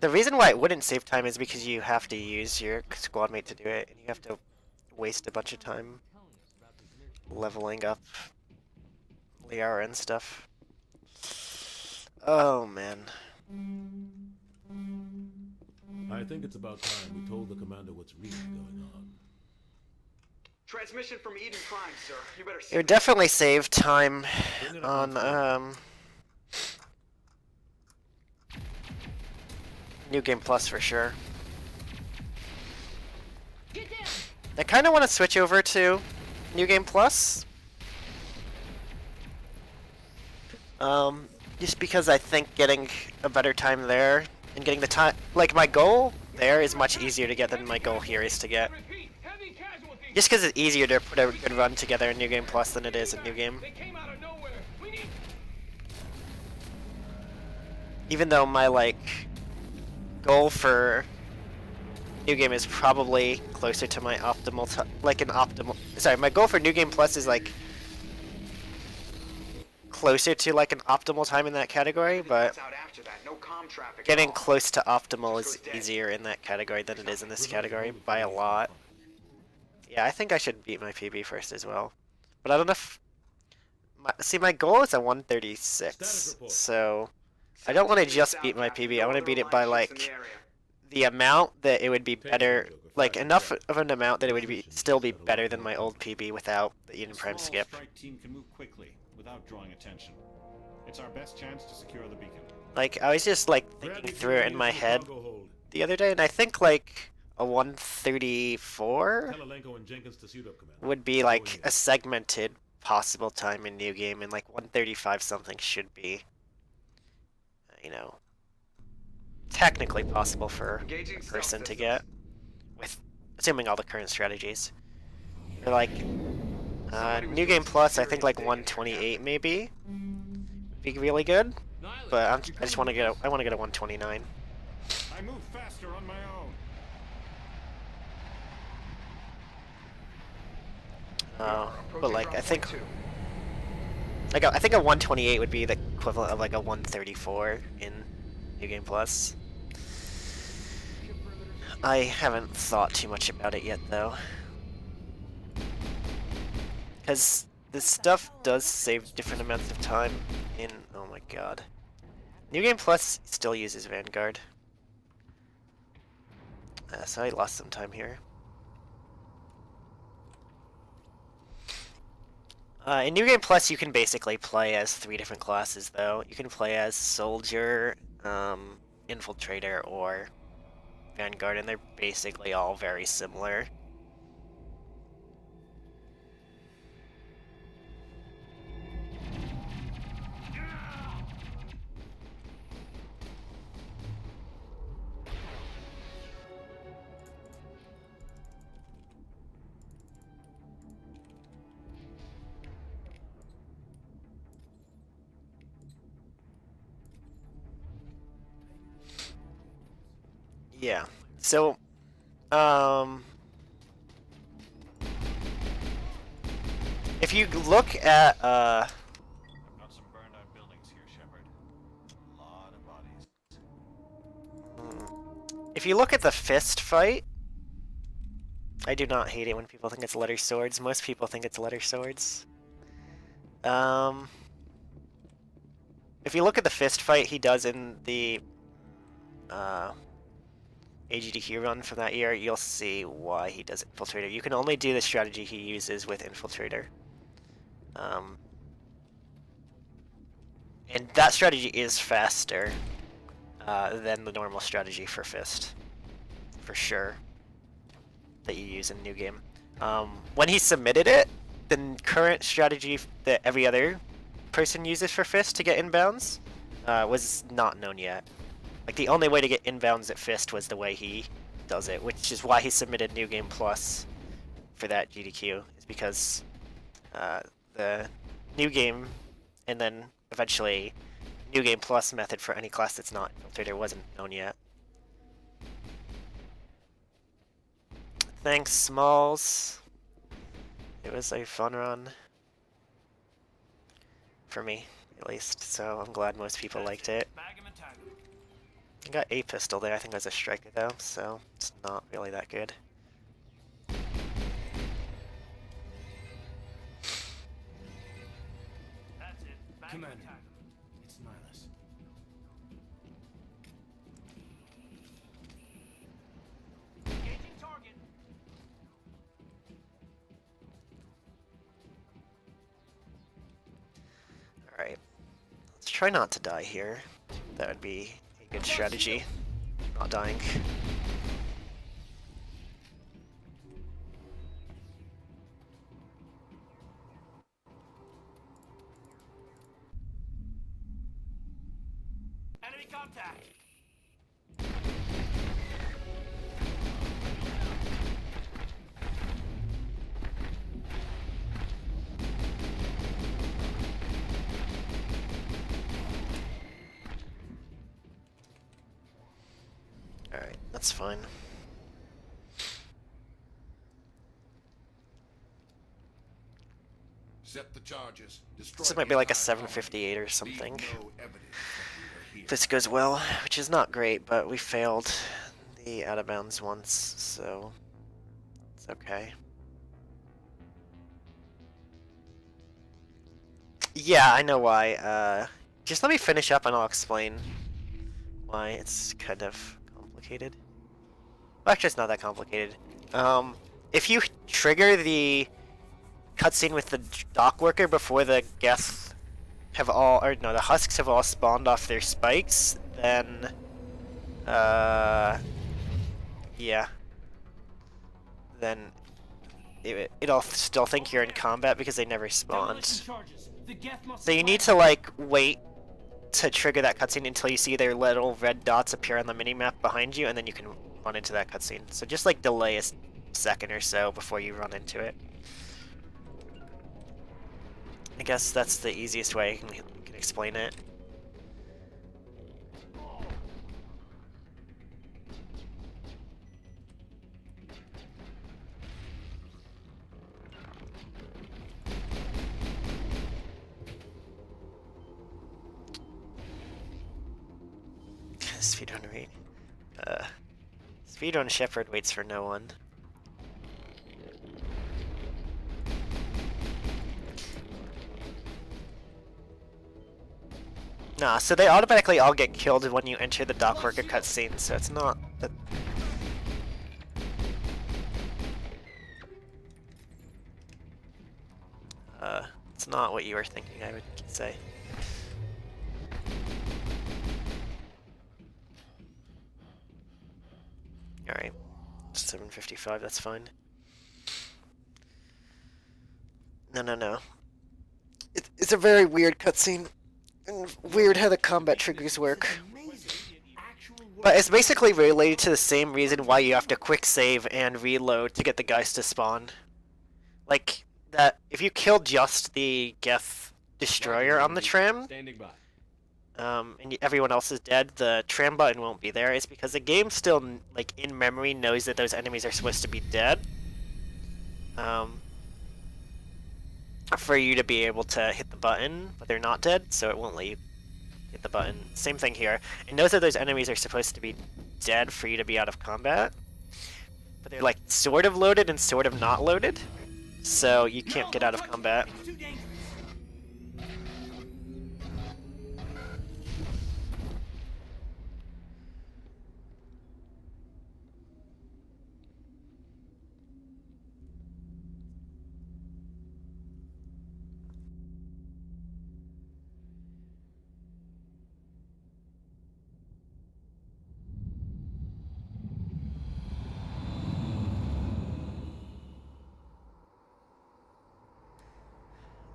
the reason why it wouldn't save time is because you have to use your squad mate to do it, and you have to waste a bunch of time leveling up Liara and stuff. Oh man. I think it's about time we told the commander what's really going on. Transmission from Eden Prime, sir. You better. It would definitely save time on New Game Plus for sure. I kind of want to switch over to New Game Plus. Just because I think getting a better time there and getting the time, like my goal there is much easier to get than my goal here is to get. Just because it's easier to put a good run together in New Game Plus than it is in New Game. Even though my goal for New Game is probably closer to my optimal, my goal for New Game Plus is closer to an optimal time in that category, but getting close to optimal is easier in that category than it is in this category by a lot. Yeah, I think I should beat my PB first as well, but I don't know if my goal is a 136, so I don't want to just beat my PB. I want to beat it by the amount that it would be better, enough of an amount that it would still be better than my old PB without the Eden Prime skip. Team can move quickly without drawing attention. It's our best chance to secure the beacon. I was just thinking through it in my head the other day, and I think a 134 would be a segmented possible time in New Game, and 135 something should be, technically possible for a person to get, with assuming all the current strategies. Or New Game Plus, I think 128 maybe would be really good, but I just want to get I want to get a 129. I move faster on my own. But I think a 128 would be the equivalent of a 134 in New Game Plus. I haven't thought too much about it yet though, because this stuff does save different amounts of time in. Oh my god, New Game Plus still uses Vanguard, so I lost some time here. In New Game Plus, you can basically play as 3 different classes, though. You can play as Soldier, Infiltrator, or Vanguard, and they're basically all very similar. Yeah, so, if you look at, Got some burned out buildings here, Shepard. A lot of bodies. If you look at the fist fight, I do not hate it when people think it's letter swords. Most people think it's letter swords. If you look at the fist fight he does in the, AGDQ run from that year, you'll see why he does Infiltrator. You can only do the strategy he uses with Infiltrator. And that strategy is faster than the normal strategy for Fist, for sure, that you use in New Game. When he submitted it, the current strategy that every other person uses for Fist to get inbounds was not known yet. The only way to get inbounds at Fist was the way he does it, which is why he submitted New Game Plus for that GDQ, is because the New Game, and then eventually New Game Plus method for any class that's not Infiltrator wasn't known yet. Thanks, Smalls. It was a fun run. For me, at least, so I'm glad most people liked it. I got a pistol there. I think it was a striker though, so it's not really that good. That's it. Back Commander, to attack. it's Nihilus. Engaging target. Alright. Let's try not to die here. That would be a good strategy. Not dying. Enemy contact. Alright, that's fine. Set the charges. Destroy This might the be like a entire 758 or colony. something. Leave no evidence that we are here. If this goes well, which is not great, but we failed the out of bounds once, so it's okay. Yeah, I know why. Just let me finish up and I'll explain why it's kind of complicated. Well, actually, it's not that complicated. If you trigger the cutscene with the dock worker before the guests have all, or no, the husks have all spawned off their spikes, then, yeah. Then it'll still think you're in combat because they never spawned. Charges. The Geth must So you need to, like, wait to trigger that cutscene until you see their little red dots appear on the minimap behind you, and then you can run into that cutscene. So just, like, delay a second or so before you run into it. I guess that's the easiest way I can explain it. Speedrun wait. Speedrun Shepherd waits for no one. Nah, so they automatically all get killed when you enter the dock worker cutscene, so it's not that. It's not what you were thinking, I would say. Alright. 755, that's fine. No. It's a very weird cutscene. And weird how the combat triggers work. But it's basically related to the same reason why you have to quick save and reload to get the guys to spawn. Like, that if you kill just the Geth destroyer on the tram, Standing by. and everyone else is dead, the tram button won't be there. It's because the game still, like, in memory knows that those enemies are supposed to be dead. For you to be able to hit the button, but they're not dead, so it won't let you hit the button. Same thing here. It knows that those enemies are supposed to be dead for you to be out of combat, but they're, like, sort of loaded and sort of not loaded, so you can't get out of combat. Too dangerous.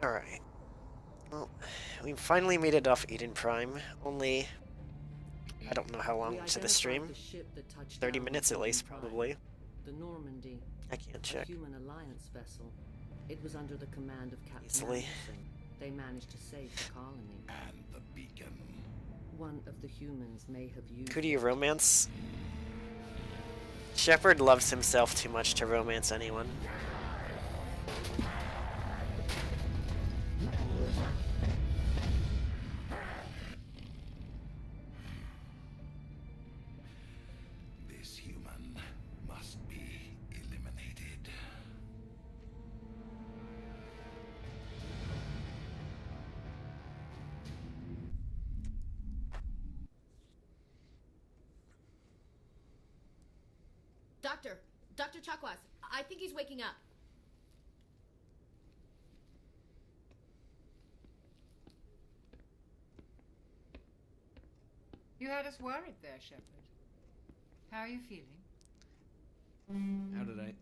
Alright. Well, we finally made it off Eden Prime. Only, I don't know how long into the stream. 30 minutes at least, probably. The Normandy. I can't A check. human alliance vessel. It was under the command of Captain Easily. Anderson. They managed to save the colony. And the beacon. One of the humans may have used Who do you romance? Shepard loves himself too much to romance anyone. Doctor! Dr. Chakwas, I think he's waking up. You had us worried there, Shepard. How are you feeling? How did I?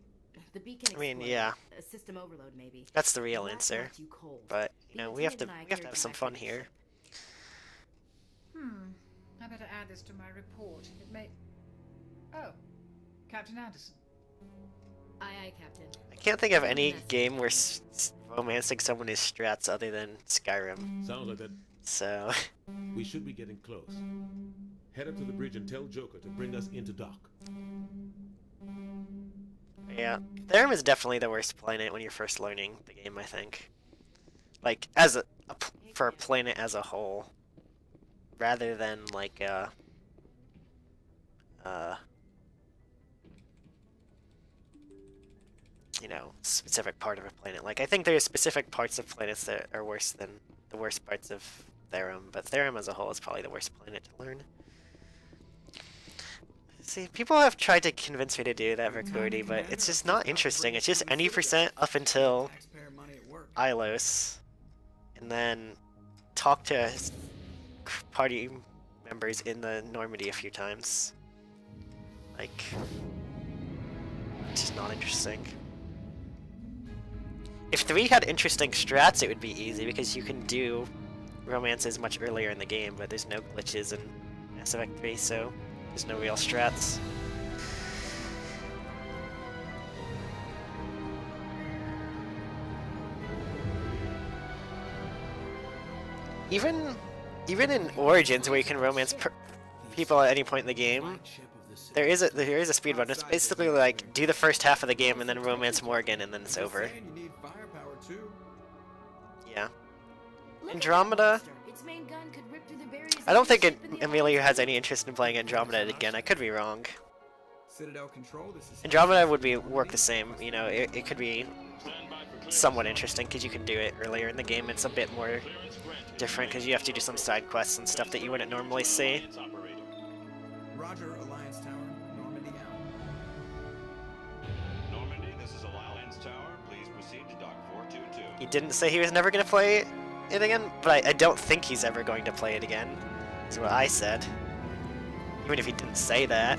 The beacon I mean, exploded. yeah. A system overload, maybe. That's the real That answer. knocked you cold. But you The know, we have to lieutenant and I carried have you some back fun to the here. ship. I better add this to my report. It may... Oh, Captain Anderson. Aye, aye, Captain. I can't think of any game where romancing someone is strats other than Skyrim. Sounds like that. So, We should be getting close. Head up to the bridge and tell Joker to bring us into dock. yeah. Therum is definitely the worst planet when you're first learning the game, I think. Like, as for a planet as a whole. Rather than, like, you know, specific part of a planet. Like, I think there's specific parts of planets that are worse than the worst parts of Therum, but Therum as a whole is probably the worst planet to learn. See, people have tried to convince me to do that for Cody, but it's just not interesting. It's just any percent up until Ilos, and then talk to party members in the Normandy a few times. Like, it's just not interesting. If 3 had interesting strats, it would be easy, because you can do romances much earlier in the game, but there's no glitches in Mass Effect 3, so there's no real strats. Even in Origins, where you can romance people at any point in the game, there is a speedrun. It's basically like, do the first half of the game and then romance Morgan, and then it's over. Yeah. Andromeda. Its main gun could rip through the barriers. I don't think Amelia has any interest in playing Andromeda again. I could be wrong. Citadel Control, this is Andromeda would work the same. You know, it could be somewhat interesting because you can do it earlier in the game. It's a bit more different because you have to do some side quests and stuff that you wouldn't normally see. Roger, Alliance Tower, Normandy out. Normandy, this is Alliance Tower. Please proceed to Dock 422. He didn't say he was never going to play it again, but I don't think he's ever going to play it again. Is what I said. Even if he didn't say that.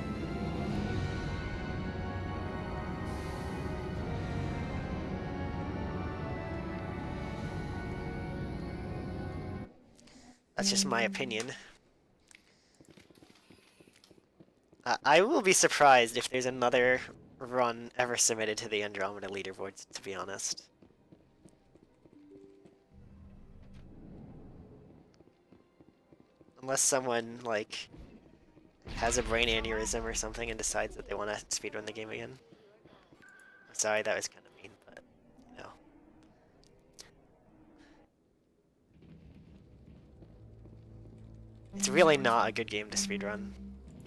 That's just my opinion. I will be surprised if there's another run ever submitted to the Andromeda leaderboards, to be honest. Unless someone, like, has a brain aneurysm or something and decides that they want to speedrun the game again. I'm sorry, that was kind of mean, but, you know. It's really not a good game to speedrun.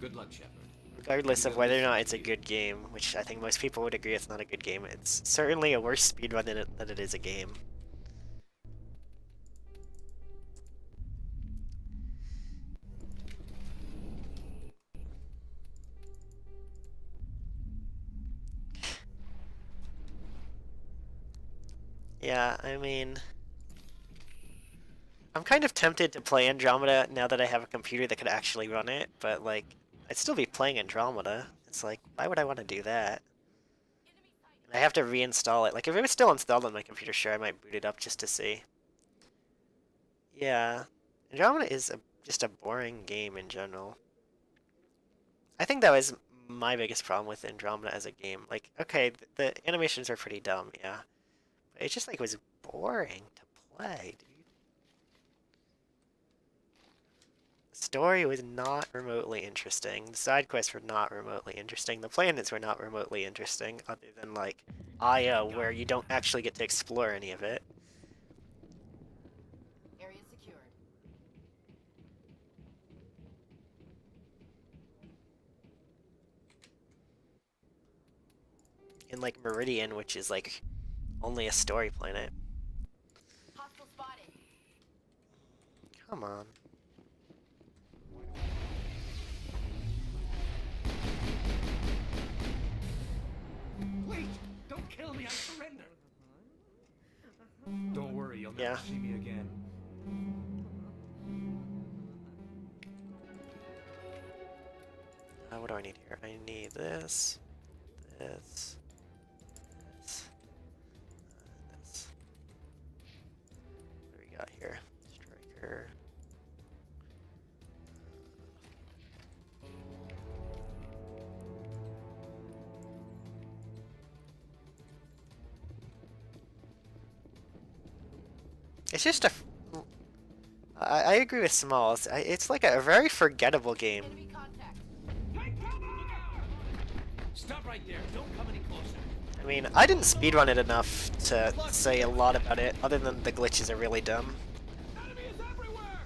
Good luck, Shepard. Regardless of whether or not it's a good game, which I think most people would agree it's not a good game, it's certainly a worse speedrun than it is a game. Yeah, I mean, I'm kind of tempted to play Andromeda now that I have a computer that could actually run it, but, like, I'd still be playing Andromeda. It's like, why would I want to do that? And I have to reinstall it. Like, if it was still installed on my computer, sure, I might boot it up just to see. Yeah, Andromeda is just a boring game in general. I think that was my biggest problem with Andromeda as a game. Like, okay, the animations are pretty dumb, yeah. But it just, like, was boring to play, dude. The story was not remotely interesting. The side quests were not remotely interesting. The planets were not remotely interesting, other than, like, Io, where you don't actually get to explore any of it. Area secured. In, like, Meridian, which is, like, only a story planet. Hostile spotted. Come on. never Yeah. see me again. What do I need here? I need this, this, this, this. What do we got here? Striker. It's just a. I agree with Smalls. It's like a very forgettable game. Enemy contact. Take cover! Stop right there. Don't come any closer. I mean, I didn't speedrun it enough to say a lot about it, other than the glitches are really dumb Enemy is everywhere.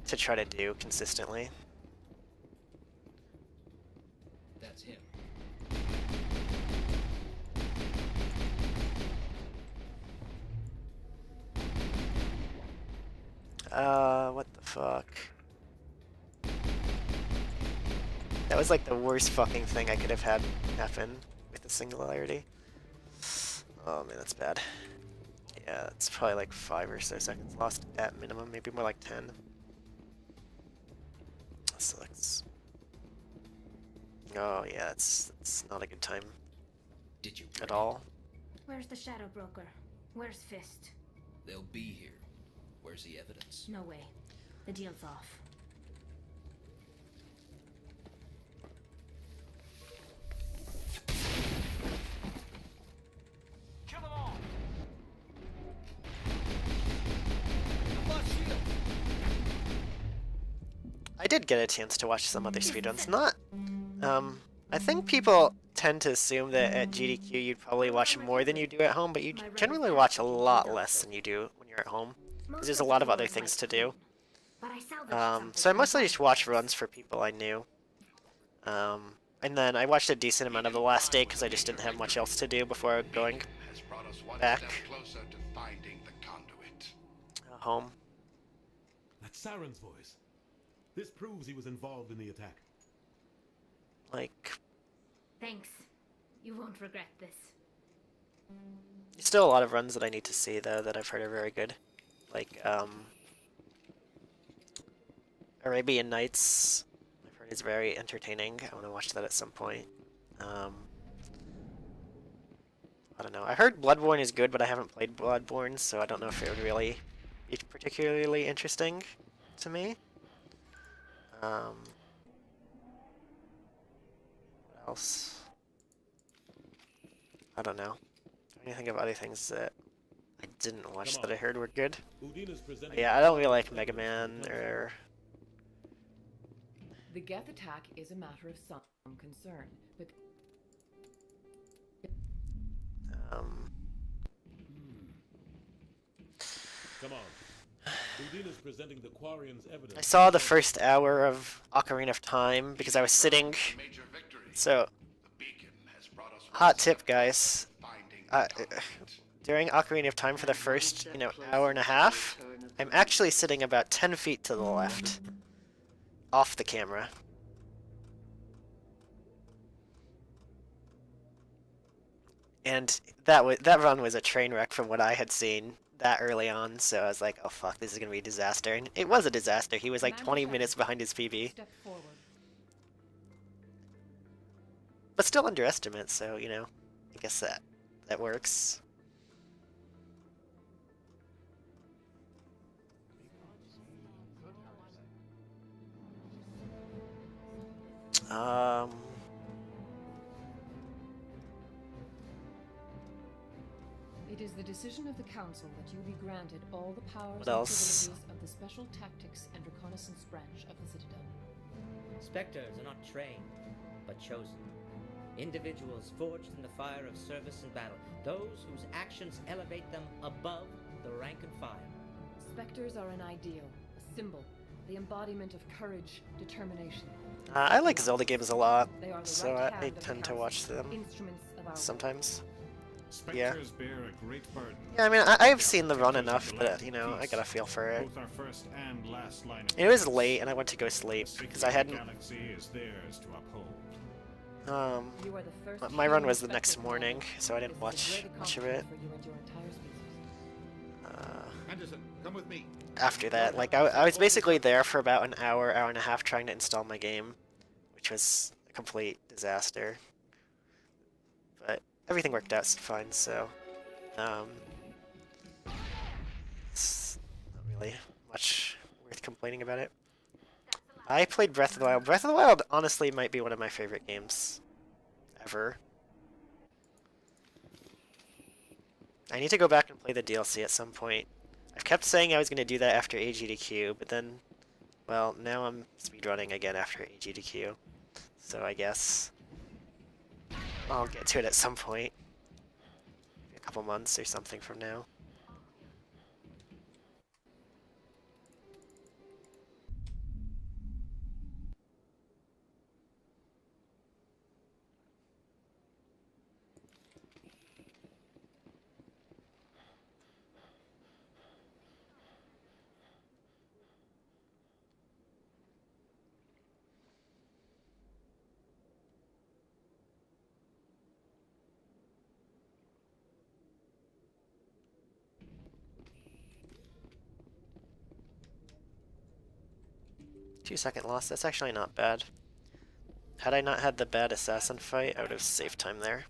to try to do consistently. That's him. What the fuck? That was like the worst fucking thing I could have had happen with the singularity. Oh man, that's bad. Yeah, it's probably like 5 or so seconds lost at minimum, maybe more like 10. That sucks. Oh yeah, it's not a good time Did you at bring all. Where's the Shadow Broker? Where's Fist? it? They'll be here. Where's the evidence? No way. The deal's off. Kill them all. I did get a chance to watch some other speedruns. Not, I think people tend to assume that at GDQ you'd probably watch more than you do at home, but you generally watch a lot less than you do when you're at home. Because there's a lot of other things to do. So I mostly just watched runs for people I knew. And then I watched a decent amount of the last day because I just didn't have much else to do before going Has brought us one back step closer to finding the conduit. home. That's Saren's voice. This proves he was involved in the attack. Like, Thanks. You won't regret this. there's still a lot of runs that I need to see though that I've heard are very good. Like, Arabian Nights, I've heard is very entertaining. I want to watch that at some point. I don't know. I heard Bloodborne is good, but I haven't played Bloodborne, so I don't know if it would really be particularly interesting to me. What else? I don't know. I'm trying to think of other things that I didn't watch that I heard were good. Udina's presenting. Yeah, I don't really like Mega Man or. The Geth attack is a matter of some concern, but Come on. Udina's presenting the Quarian's evidence. I saw the first hour of Ocarina of Time because I was sitting. Major victory. So, The beacon has brought us one hot step tip, guys. finding Uh, the conduit. During Ocarina of Time for the first, hour and a half, I'm actually sitting about 10 feet to the left, off the camera. And that run was a train wreck from what I had seen that early on, so I was like, oh fuck, this is gonna be a disaster. And it was a disaster. He was like 20 minutes behind his PB. step forward. But still underestimate, so, I guess that works. It is the decision of the Council that you be granted all the powers What and else? privileges of the Special Tactics and Reconnaissance branch of the Citadel. Spectres are not trained, but chosen. Individuals forged in the fire of service and battle, those whose actions elevate them above the rank and file. Spectres are an ideal, a symbol, the embodiment of courage, determination. I like Zelda games a lot, They are the so right I hand of the tend to Council, watch them instruments of our sometimes. Spectres bear a great burden. Yeah, I mean, I've seen the run enough, but, I got a feel for it. Both our first and last line of It was defense. late, and I went to go sleep, The because I secret hadn't, galaxy is theirs to uphold. You are the first my run human was the next Spectre morning, commander. so I didn't This is a watch great much of it. accomplishment for you and your entire species. Anderson, come with me. after that. Like, I was basically there for about an hour, hour and a half trying to install my game, which was a complete disaster. But everything worked out fine, so it's not really much worth complaining about it. I played Breath of the Wild. Breath of the Wild honestly might be one of my favorite games ever. I need to go back and play the DLC at some point. I've kept saying I was going to do that after AGDQ, but then, well, now I'm speedrunning again after AGDQ. So I guess I'll get to it at some point. Maybe a couple months or something from now. Two-second loss, that's actually not bad. Had I not had the bad assassin fight, I would have saved time there.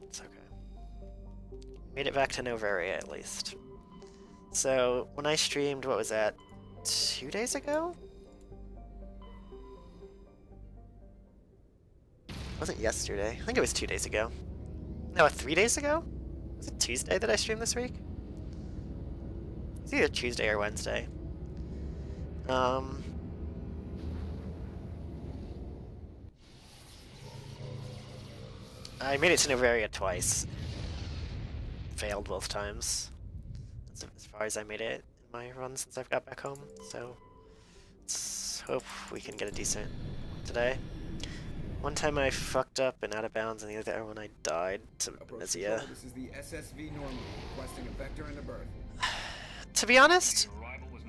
It's okay. Made it back to Novaria at least. So, when I streamed, what was that? 2 days ago? Was it yesterday? I think it was 2 days ago. No, 3 days ago? Was it Tuesday that I streamed this week? It's either Tuesday or Wednesday. I made it to Novaria twice. Failed both times. That's as far as I made it in my run since I've got back home. So let's hope we can get a decent one today. One time I fucked up and out of bounds, and the other one I died to Venezia. This is the SSV Normandy, requesting a vector and a berth. To be honest,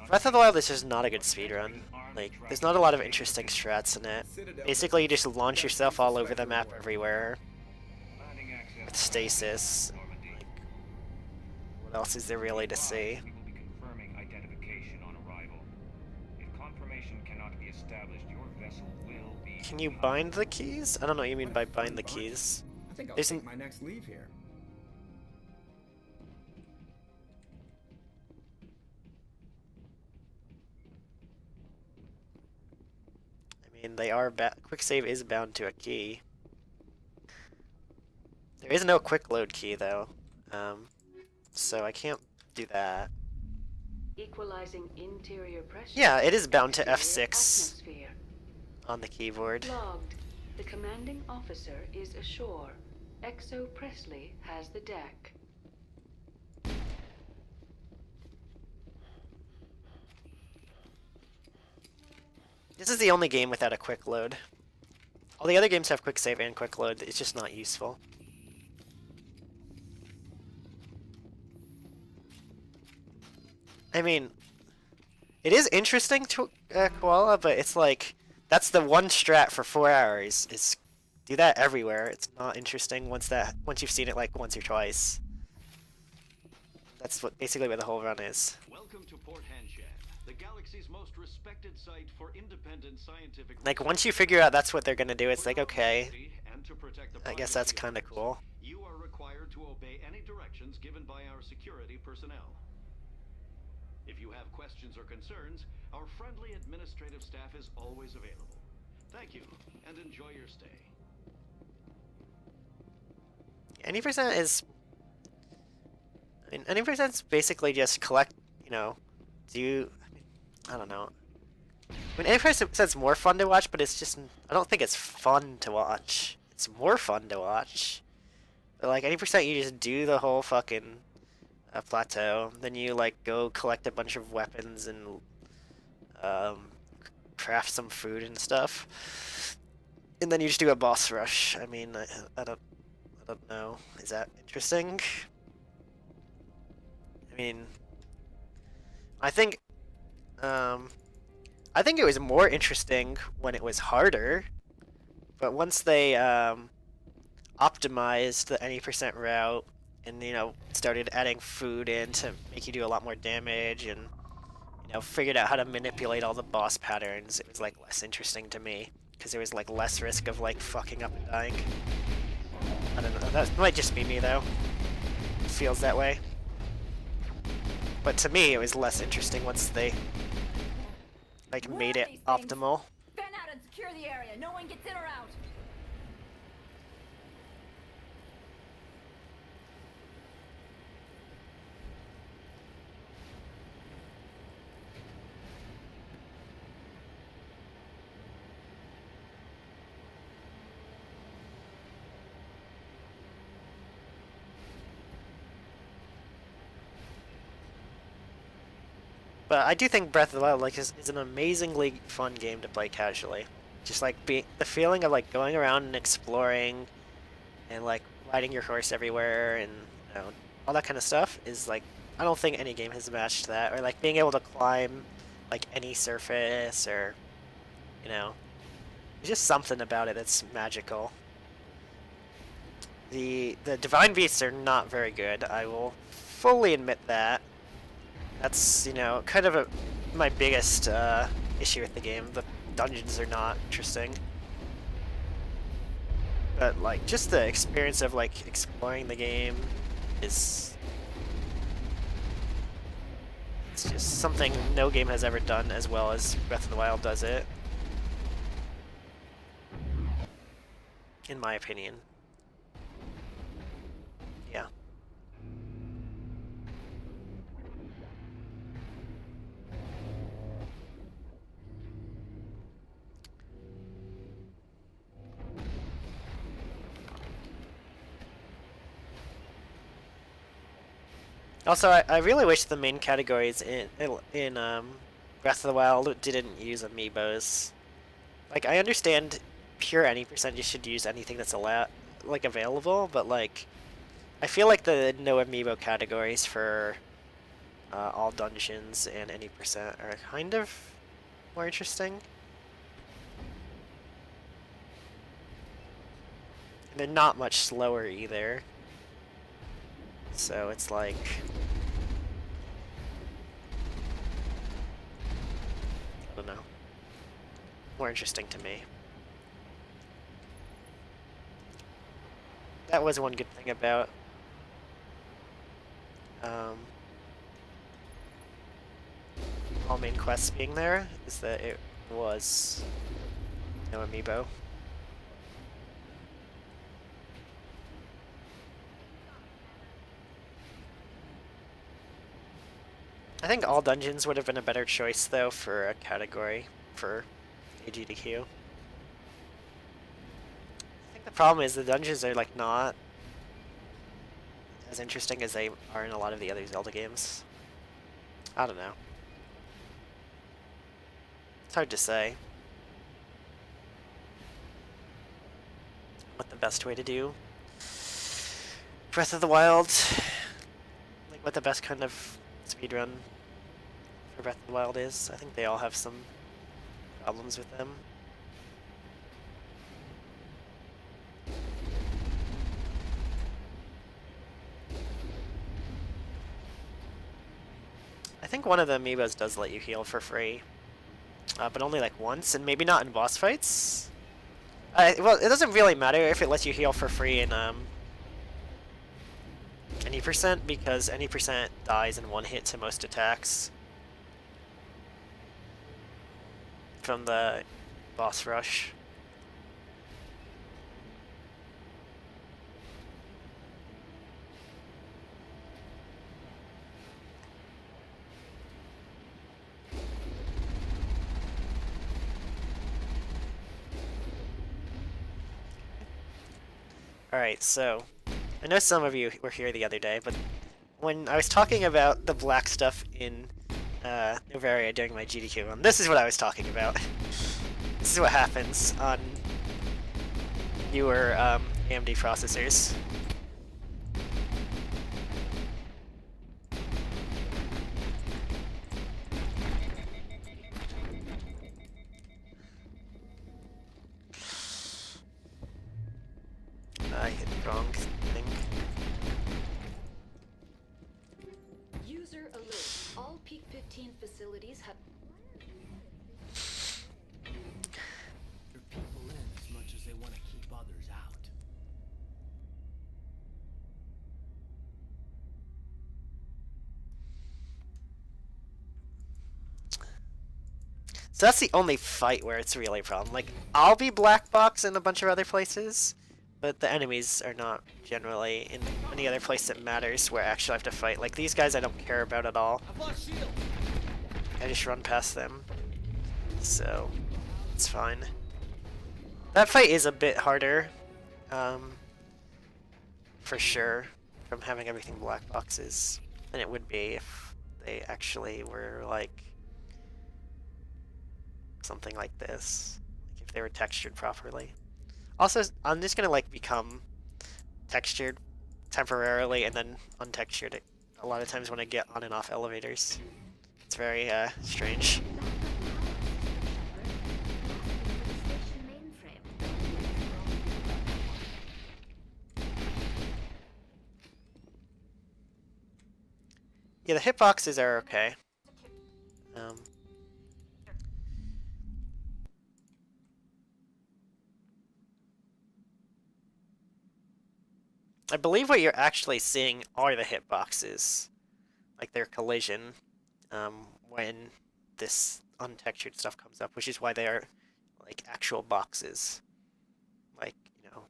Breath of the Wild is just not a good speedrun. Like, there's not a lot of interesting strats in it. Basically, you just launch yourself all over the map everywhere. With stasis. Like, what else is there really to see? Can you bind the keys? I don't know what you mean by bind the keys. I think I'll There's take my next leave here. I mean, they are quick save is bound to a key. There is no quick load key though, so I can't do that. Equalizing interior pressure. Yeah, it is bound to F6 atmosphere. on the keyboard. Logged. The commanding officer is ashore. Exo Presley has the deck. This is the only game without a quick load. All the other games have quick save and quick load. It's just not useful. I mean, it is interesting to Koala, but it's like that's the one strat for 4 hours. Is do that everywhere. It's not interesting once you've seen it like once or twice. That's basically what the whole run is. Welcome to Port Hanshan, the galaxy's most respected site for independent scientific. Like once you figure out that's what they're gonna do, it's like okay. I guess that's kind of cool. You are required to obey any directions given by our security personnel. If you have questions or concerns, our friendly administrative staff is always available. Thank you, and enjoy your stay. Any percent is... I mean, any percent's basically just collect, you know, I don't know. I mean, any percent's more fun to watch, but it's just... I don't think it's fun to watch. It's more fun to watch. But like, any percent you just do the whole fucking... plateau, then you like go collect a bunch of weapons and craft some food and stuff, and then you just do a boss rush. I mean, I don't know. Is that interesting? I mean, I think it was more interesting when it was harder, but once they optimized the any percent route and started adding food in to make you do a lot more damage, and figured out how to manipulate all the boss patterns, it was like less interesting to me because there was like less risk of like fucking up and dying. I don't know. That might just be me though. It feels that way. But to me, it was less interesting once they like made it optimal. Fan out and secure the area. No one gets in or out. But I do think Breath of the Wild is an amazingly fun game to play casually. Just like the feeling of like going around and exploring, and like riding your horse everywhere, and all that kind of stuff is like, I don't think any game has matched that. Or like being able to climb like any surface, or there's just something about it that's magical. The Divine Beasts are not very good. I will fully admit that. That's, kind of my biggest issue with the game. The dungeons are not interesting. But, like, just the experience of, like, exploring the game is... It's just something no game has ever done as well as Breath of the Wild does it. In my opinion. Yeah. Also, I really wish the main categories in Breath of the Wild didn't use amiibos. Like, I understand pure any percent you should use anything that's available, but like, I feel like the no amiibo categories for all dungeons and any percent are kind of more interesting. And they're not much slower either. So it's like... I don't know. More interesting to me. That was one good thing about all main quests being there, is that it was no amiibo. I think all dungeons would have been a better choice, though, for a category for AGDQ. I think the problem is the dungeons are, like, not as interesting as they are in a lot of the other Zelda games. I don't know. It's hard to say what the best way to do Breath of the Wild, like what the best kind of speedrun for Breath of the Wild is. I think they all have some problems with them. I think one of the amiibos does let you heal for free, but only like once, and maybe not in boss fights. Well, it doesn't really matter if it lets you heal for free in any percent, because any percent dies in one hit to most attacks from the boss rush. Alright, so I know some of you were here the other day, but when I was talking about the black stuff in Novaria during my GDQ run, this is what I was talking about. This is what happens on newer AMD processors. I hit the wrong thing. So that's the only fight where it's really a problem. Like, I'll be black box in a bunch of other places, but the enemies are not generally in any other place that matters where I actually have to fight. Like, these guys I don't care about at all. I just run past them. So, it's fine. That fight is a bit harder, for sure, from having everything black boxes than it would be if they actually were, like, something like this. Like, if they were textured properly. Also, I'm just gonna, like, become textured temporarily and then untextured it a lot of times when I get on and off elevators. It's very, strange. Yeah, the hitboxes are okay. I believe what you're actually seeing are the hitboxes, like their collision, when this untextured stuff comes up, which is why they are like actual boxes, like, you know.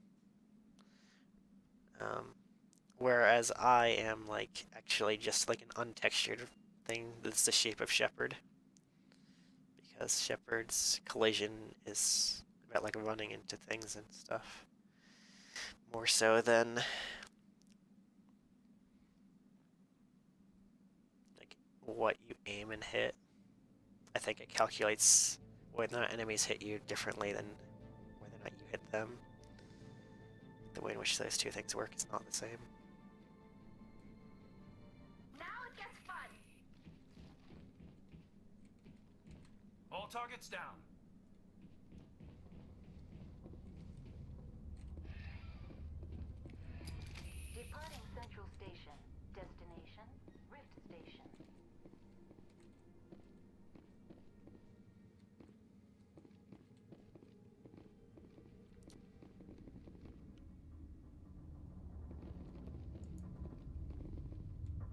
Whereas I am like actually just like an untextured thing that's the shape of Shepard, because Shepard's collision is about like running into things and stuff. More so than like what you aim and hit. I think it calculates whether or not enemies hit you differently than whether or not you hit them. The way in which those two things work is not the same. Now it gets fun. All targets down. Departing Central Station. Destination, Rift Station.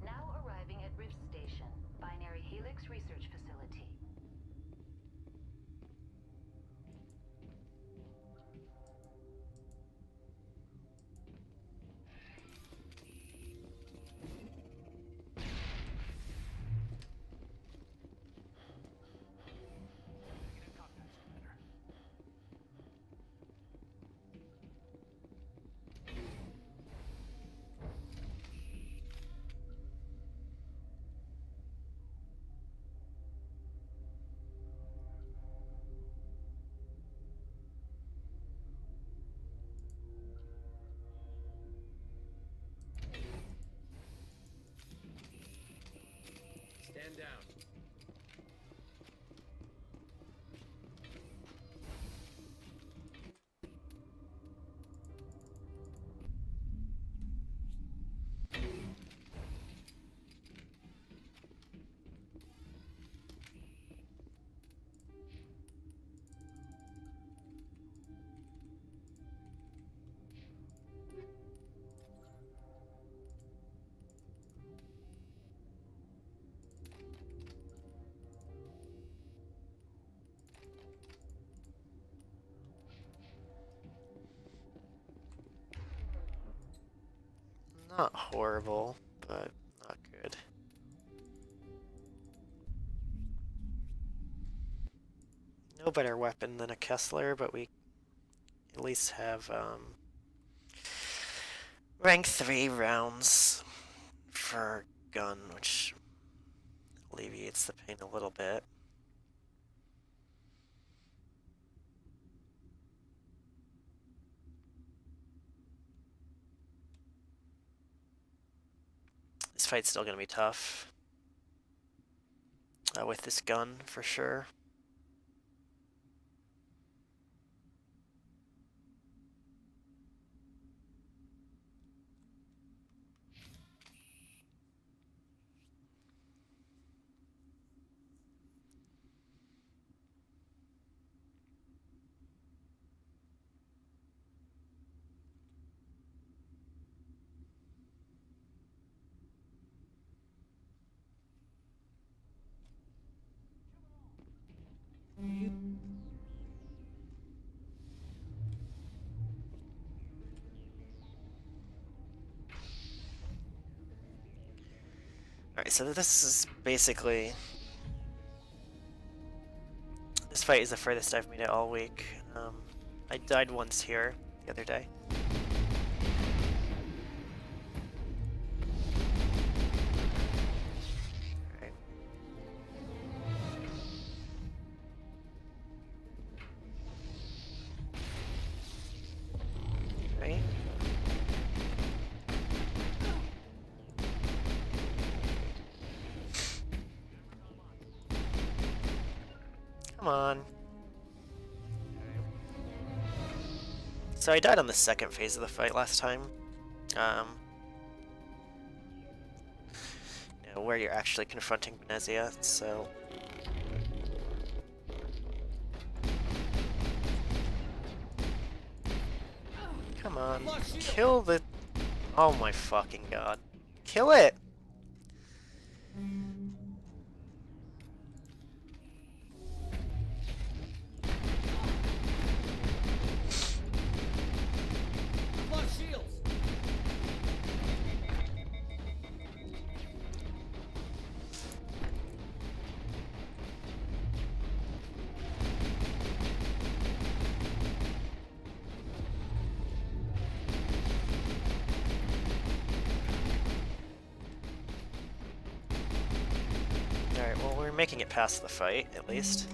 Now arriving at Rift Station, Binary Helix Research Facility. Stand down. Not horrible, but not good. No better weapon than a Kessler, but we at least have rank 3 rounds for gun, which alleviates the pain a little bit. This fight's still gonna be tough with this gun for sure. so this is basically... This fight is the furthest I've made it all week. I died once here the other day. Alright. Right. Come on. So I died on the second phase of the fight last time. You know, where you're actually confronting Venezia, so... Come on, kill the... Oh my fucking god. Kill it! Alright, well, we're making it past the fight, at least.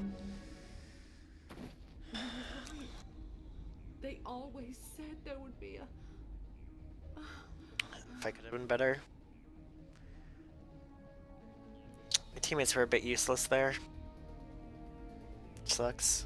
They always said there would be a... If I could have been better. My teammates were a bit useless there. Sucks.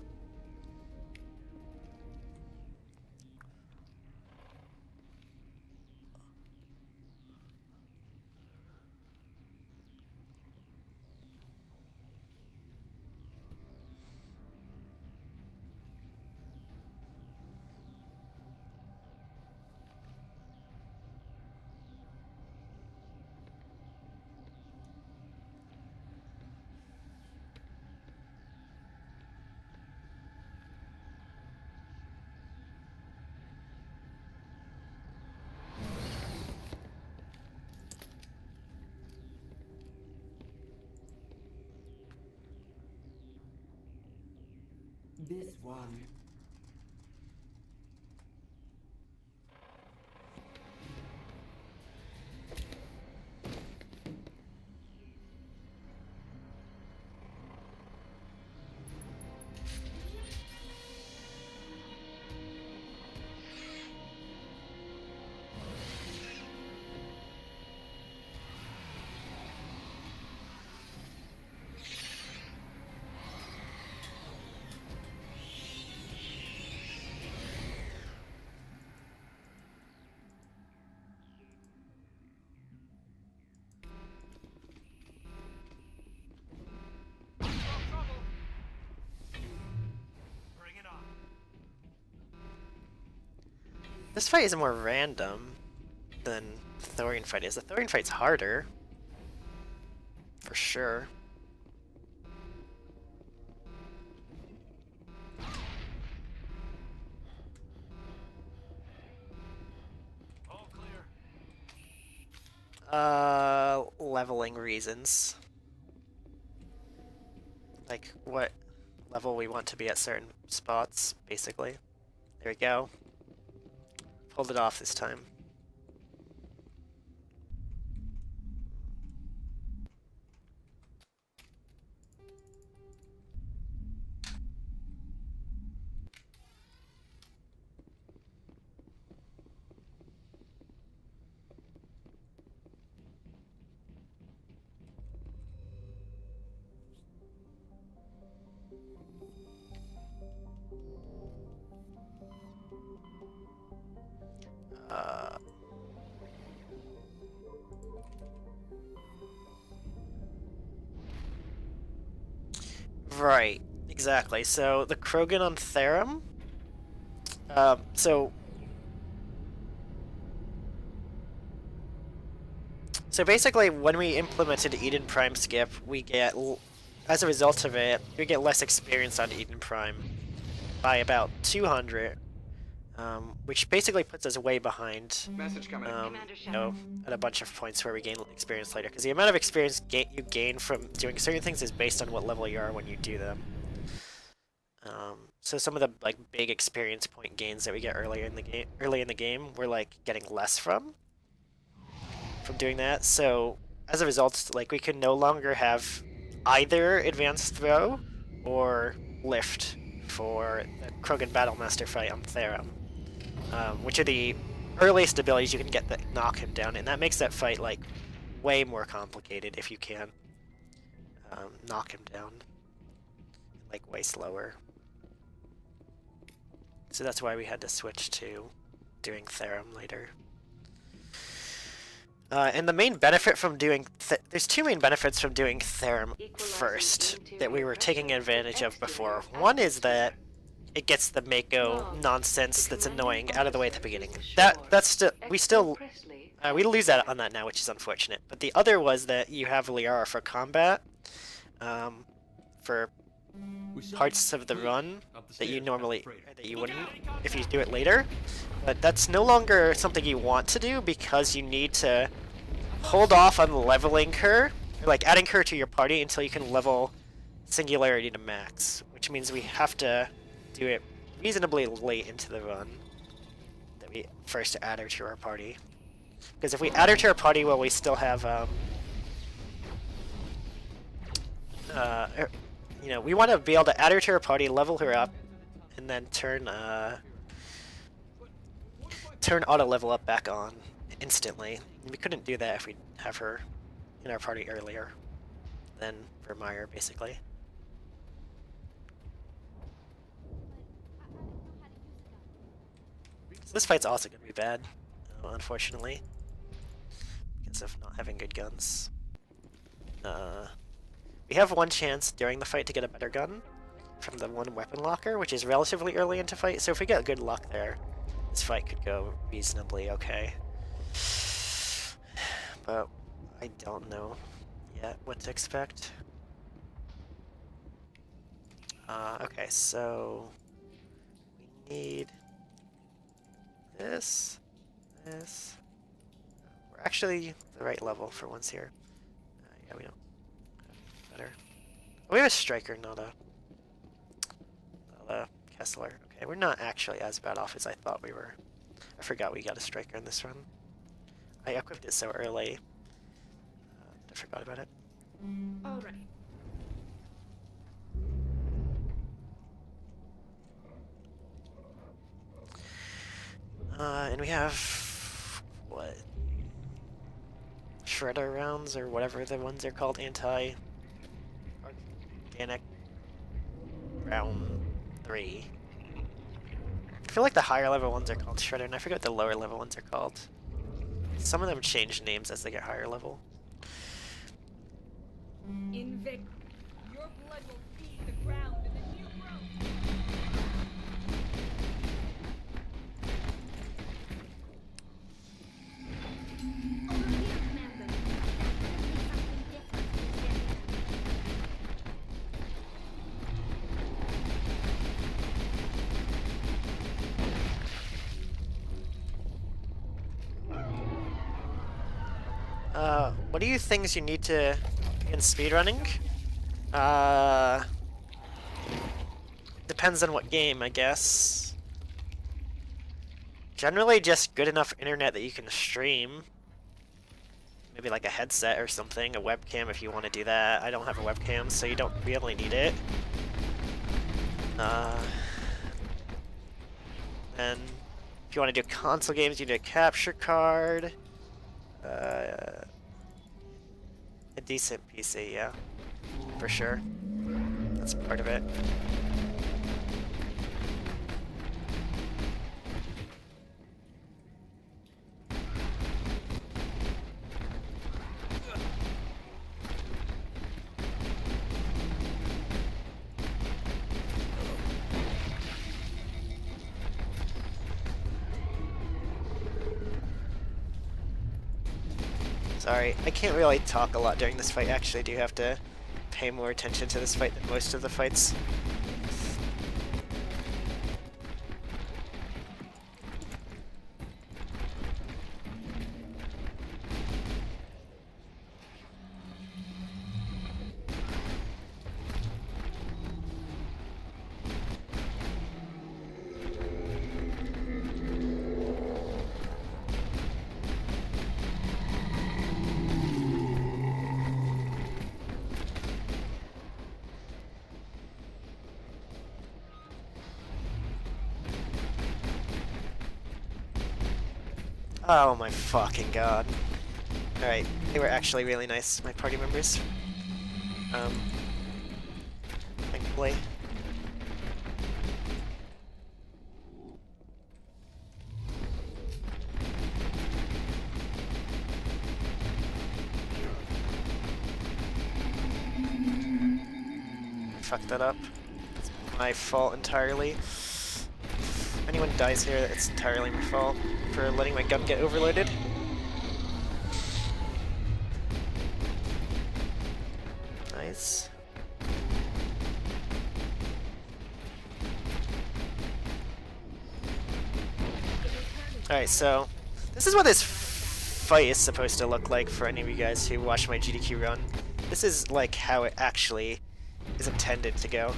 This one. This fight is more random than the Thorian fight is. The Thorian fight's harder. For sure. All clear. Leveling reasons. Like, what level we want to be at certain spots, basically. There we go. Pulled it off this time. Right, exactly. So the Krogan on Therum. So basically, when we implemented Eden Prime skip, we get, as a result of it, we get less experience on Eden Prime by about 200. which basically puts us way behind. Message coming. You know, at a bunch of points where we gain experience later, because the amount of experience you gain from doing certain things is based on what level you are when you do them. So some of the like big experience point gains that we get early in the game, we're like getting less from doing that. So as a result, like we can no longer have either advanced throw or lift for the Krogan Battlemaster fight on Therum, which are the earliest abilities you can get that knock him down, and that makes that fight like way more complicated if you can knock him down, like way slower. So that's why we had to switch to doing Therum later. And the main benefit from doing... there's two main benefits from doing Therum first that we were taking advantage of before. One is that it gets the Mako nonsense that's annoying out of the way at the beginning. We lose that on that now, which is unfortunate. But the other was that you have Liara for combat, for parts of the run that you wouldn't if you do it later. But that's no longer something you want to do because you need to hold off on leveling her, or like adding her to your party until you can level Singularity to max, which means we have to do it reasonably late into the run that we first add her to our party. Because if we add her to our party while we still have you know, we want to be able to add her to our party, level her up, and then turn auto level up back on instantly. And we couldn't do that if we have her in our party earlier than Virmire, basically. So this fight's also going to be bad, unfortunately, because of not having good guns. We have one chance during the fight to get a better gun from the one weapon locker, which is relatively early into fight, so if we get good luck there, this fight could go reasonably okay. But I don't know yet what to expect. Okay, so we need this. We're actually the right level for once here. Yeah, we don't have better. Oh, we have a striker, not a Kessler. Okay, we're not actually as bad off as I thought we were. I forgot we got a striker in this run. I equipped it so early. I forgot about it. All right. And we have what? Shredder rounds or whatever the ones are called, anti-organic round 3. I feel like the higher level ones are called Shredder, and I forget what the lower level ones are called. Some of them change names as they get higher level. Invict. Your blood will feed the ground and the new growth. What are you things you need to in speedrunning? Depends on what game, I guess. Generally just good enough internet that you can stream. Maybe like a headset or something, a webcam if you want to do that. I don't have a webcam, so you don't really need it. And if you want to do console games, you need a capture card. A decent PC, yeah, for sure. That's part of it. Sorry, I can't really talk a lot during this fight. Actually, I do have to pay more attention to this fight than most of the fights. Oh my fucking god. Alright, they were actually really nice, my party members. Thankfully. Fucked that up. It's my fault entirely. If anyone dies here, it's entirely my fault for letting my gun get overloaded. Nice. Alright, so this is what this fight is supposed to look like for any of you guys who watch my GDQ run. This is like how it actually is intended to go.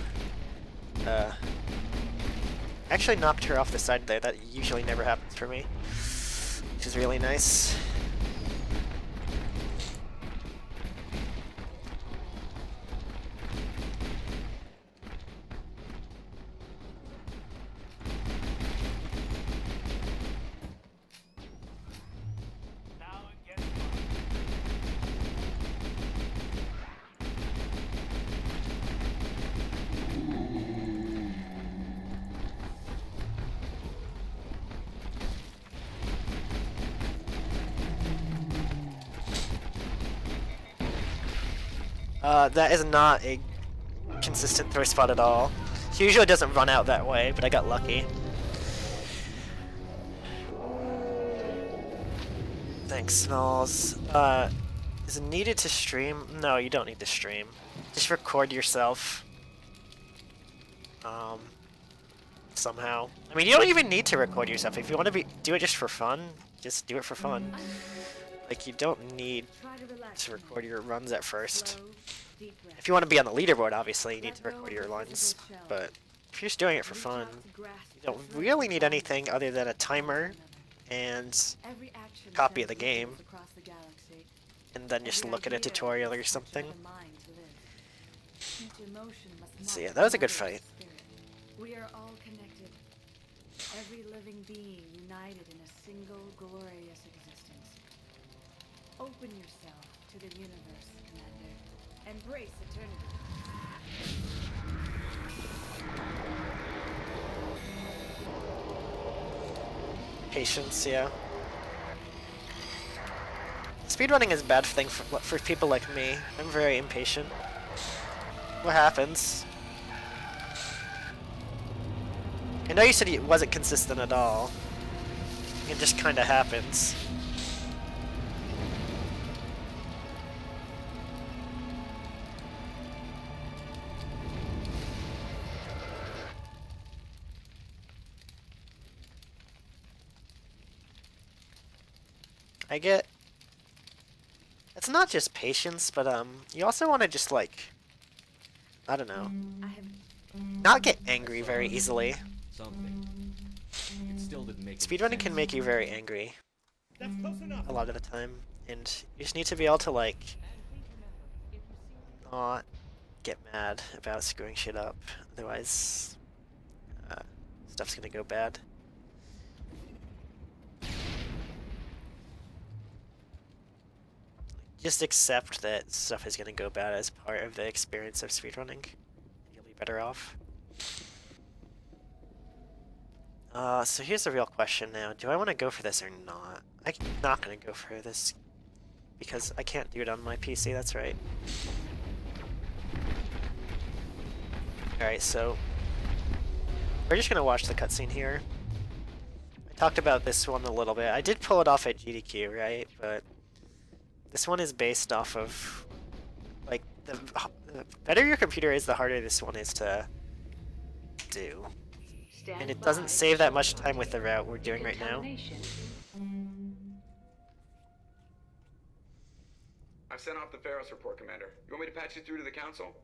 Actually knocked her off the side there. That usually never happens for me, which is really nice. That is not a consistent throw spot at all. He usually doesn't run out that way, but I got lucky. Thanks, Smalls. Is it needed to stream? No, you don't need to stream. Just record yourself. Somehow. I mean, you don't even need to record yourself. If you want to do it just for fun, just do it for fun. Like, you don't need to record your runs at first. If you want to be on the leaderboard, obviously, you need to record your runs. But if you're just doing it for fun, you don't really need anything other than a timer and a copy of the game. And then just look at a tutorial or something. So yeah, that was a good fight. We are all connected. Every living being united in a single glorious existence. Open yourself to the universe, Commander. Embrace eternity. Patience, yeah. Speedrunning is a bad thing for people like me. I'm very impatient. What happens? I know you said it wasn't consistent at all. It just kinda happens. I get... It's not just patience, but you also want to just like... I don't know. Not get angry very easily. Speedrunning can make you very angry. A lot of the time. And you just need to be able to like... not get mad about screwing shit up. Otherwise... stuff's gonna go bad. Just accept that stuff is gonna go bad as part of the experience of speedrunning. You'll be better off. So here's the real question now. Do I want to go for this or not? I'm not gonna go for this because I can't do it on my PC, that's right. Alright, so we're just gonna watch the cutscene here. I talked about this one a little bit. I did pull it off at GDQ, right? But this one is based off of, like, the better your computer is, the harder this one is to do. And it doesn't save that much time with the route we're doing right now. I've sent off the Pharos report, Commander. You want me to patch you through to the Council?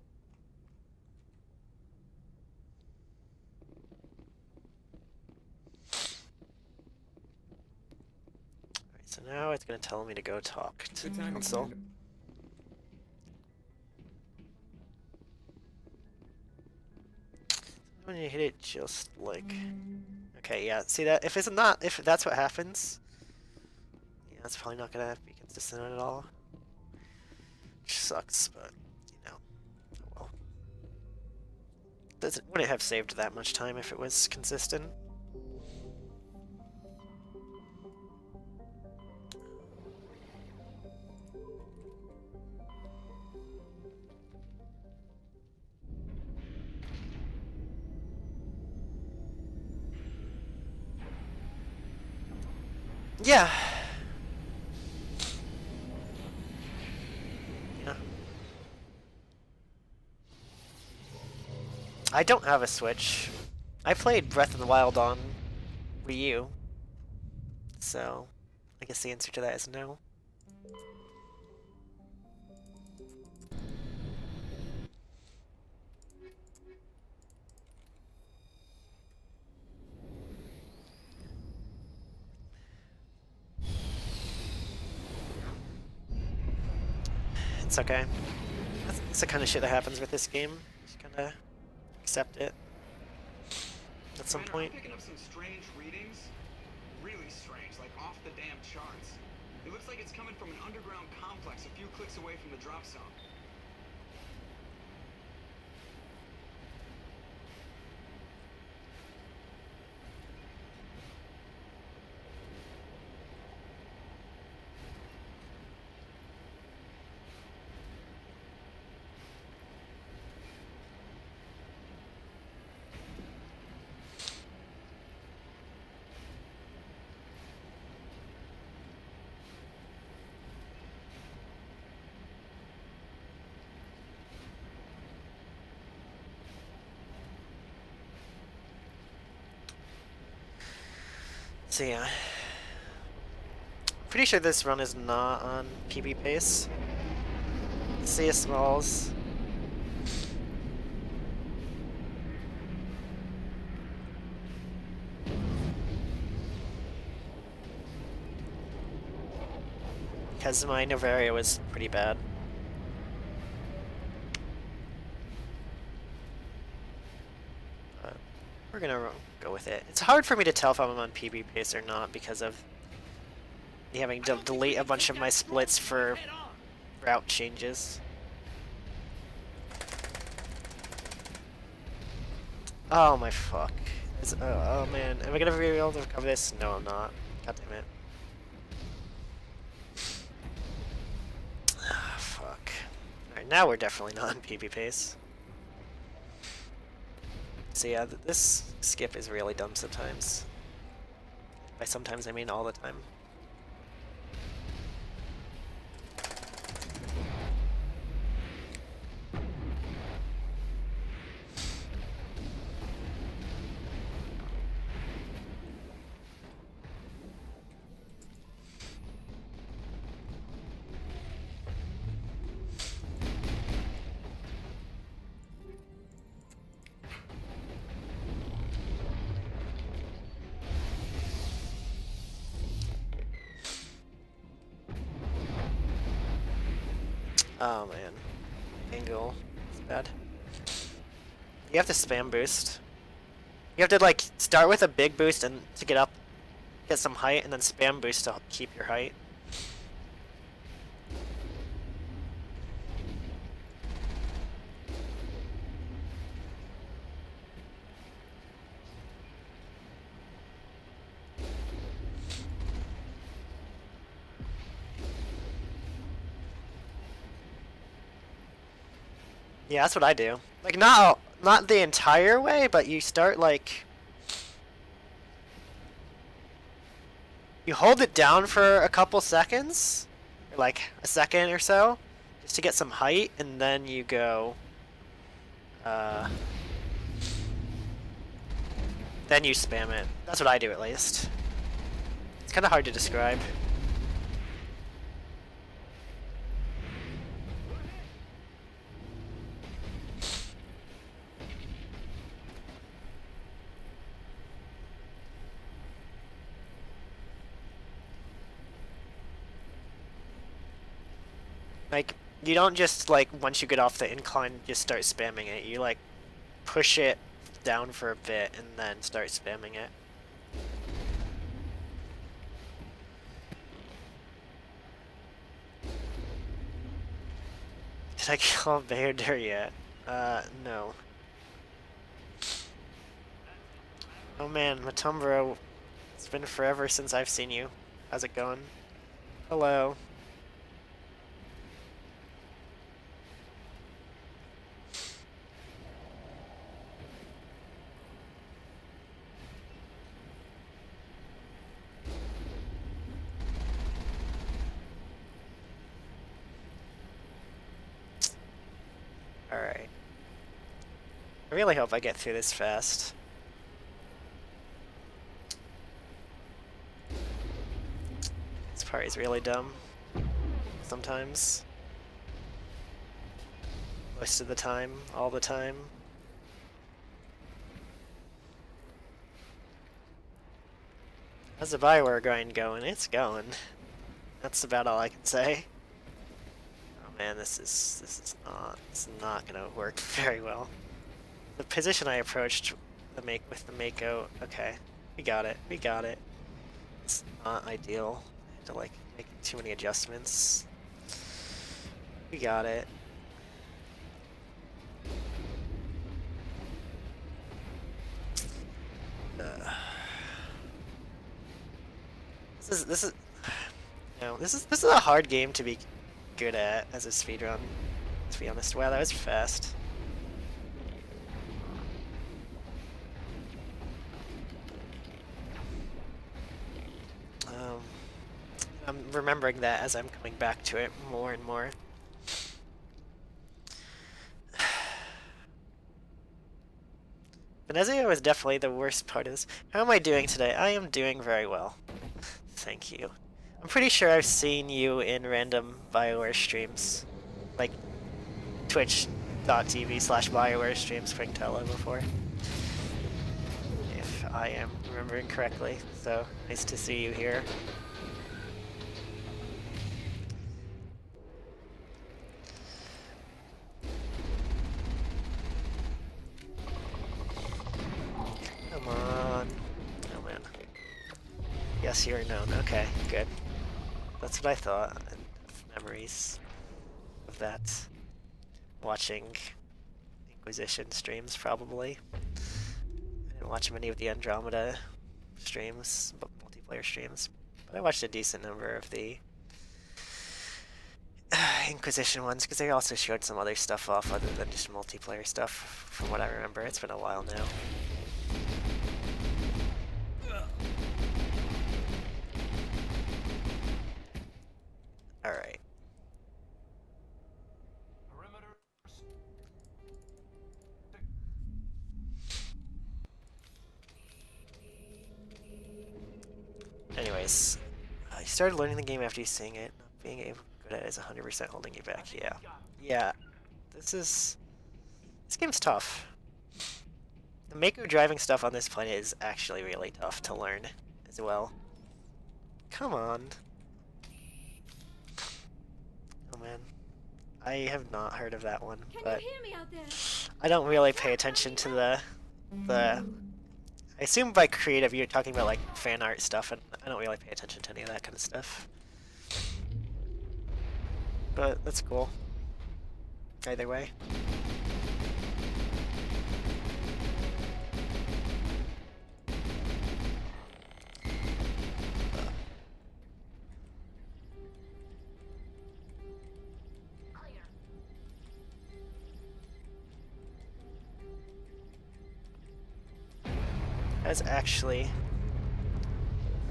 Alright, so now it's going to tell me to go talk to the Council. When you hit it, just like... Okay, yeah, see that? If that's what happens, that's probably not gonna be consistent at all. Which sucks, but you know, oh well. Wouldn't have saved that much time if it was consistent. Yeah. Yeah. I don't have a Switch. I played Breath of the Wild on Wii U. So, I guess the answer to that is no. It's okay. That's the kind of shit that happens with this game. Just kinda accept it at some point. I'm picking up some strange readings. Really strange, like off the damn charts. It looks like it's coming from an underground complex a few clicks away from the drop zone. So yeah. Pretty sure this run is not on PB pace. See ya, Smalls. Because my Novaria was pretty bad. We're gonna go with it. It's hard for me to tell if I'm on PB pace or not because of me having to delete a bunch of my splits for route changes. Oh my fuck. Oh man, am I gonna be able to recover this? No, I'm not. God damn it. Ah, fuck. Alright, now we're definitely not on PB pace. So yeah, this skip is really dumb sometimes. By sometimes I mean all the time. Oh man, angle, it's bad. You have to spam boost. You have to like start with a big boost and to get up, get some height, and then spam boost to keep your height. Yeah, that's what I do. Like not the entire way, but you start like you hold it down for a couple seconds, or like a second or so, just to get some height, and then you go then you spam it. That's what I do at least. It's kind of hard to describe. Like, you don't just, like, once you get off the incline, just start spamming it. You, like, push it down for a bit and then start spamming it. I call Bayodir yet? No. Oh man, Matumbro, it's been forever since I've seen you. How's it going? Hello. Alright. I really hope I get through this fast. This part is really dumb. Sometimes. Most of the time. All the time. How's the Bioware grind going? It's going. That's about all I can say. Man, this is not gonna work very well. The position I approached with the Mako, okay, we got it. It's not ideal. I have to like make too many adjustments. We got it. This is a hard game to be good at as a speedrun, to be honest. Wow, that was fast. I'm remembering that as I'm coming back to it more and more. Venezia was definitely the worst part of this. How am I doing today? I am doing very well. Thank you. I'm pretty sure I've seen you in random Bioware streams. Like twitch.tv/Bioware streams Springtello before. If I am remembering correctly. So nice to see you here. Come on. Oh man. Yes, you're known. Okay, good. That's what I thought. Memories of that. Watching Inquisition streams, probably. I didn't watch many of the Andromeda streams, but multiplayer streams. But I watched a decent number of the Inquisition ones, because they also showed some other stuff off other than just multiplayer stuff, from what I remember. It's been a while now. Alright. Anyways, you started learning the game after you seeing it. Not being able to good at it is 100% holding you back. Yeah. Yeah. This game's tough. The Mako driving stuff on this planet is actually really tough to learn as well. Come on. Oh man. I have not heard of that one, but I don't really pay attention to the I assume by creative you're talking about like fan art stuff, and I don't really pay attention to any of that kind of stuff. But that's cool. Either way. I was actually.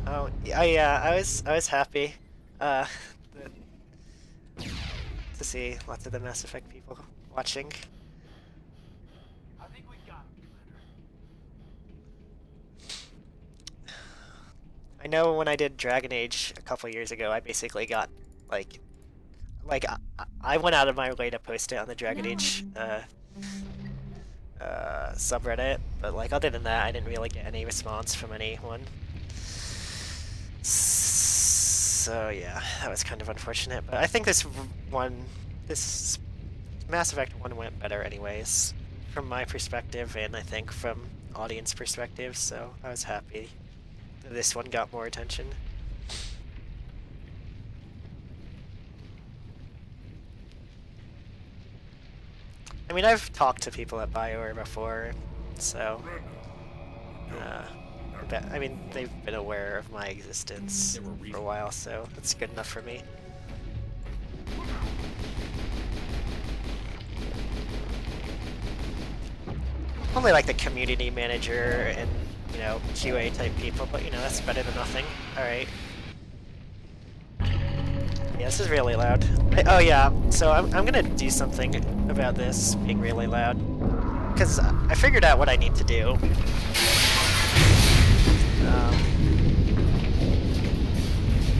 Oh yeah, I was happy to see lots of the Mass Effect people watching. I think we got him, Commander. I know when I did Dragon Age a couple years ago, I basically got like I went out of my way to post it on the Dragon Age subreddit, but like other than that, I didn't really get any response from anyone. So yeah, that was kind of unfortunate. But I think this Mass Effect 1 went better anyways, from my perspective, and I think from audience perspective. So I was happy that this one got more attention. I mean, I've talked to people at Bioware before, so I mean, they've been aware of my existence for a while, so that's good enough for me. Only like the community manager and, you know, QA type people, but you know, that's better than nothing. Alright. Yeah, this is really loud. Oh yeah, so I'm gonna do something about this being really loud. Because I figured out what I need to do.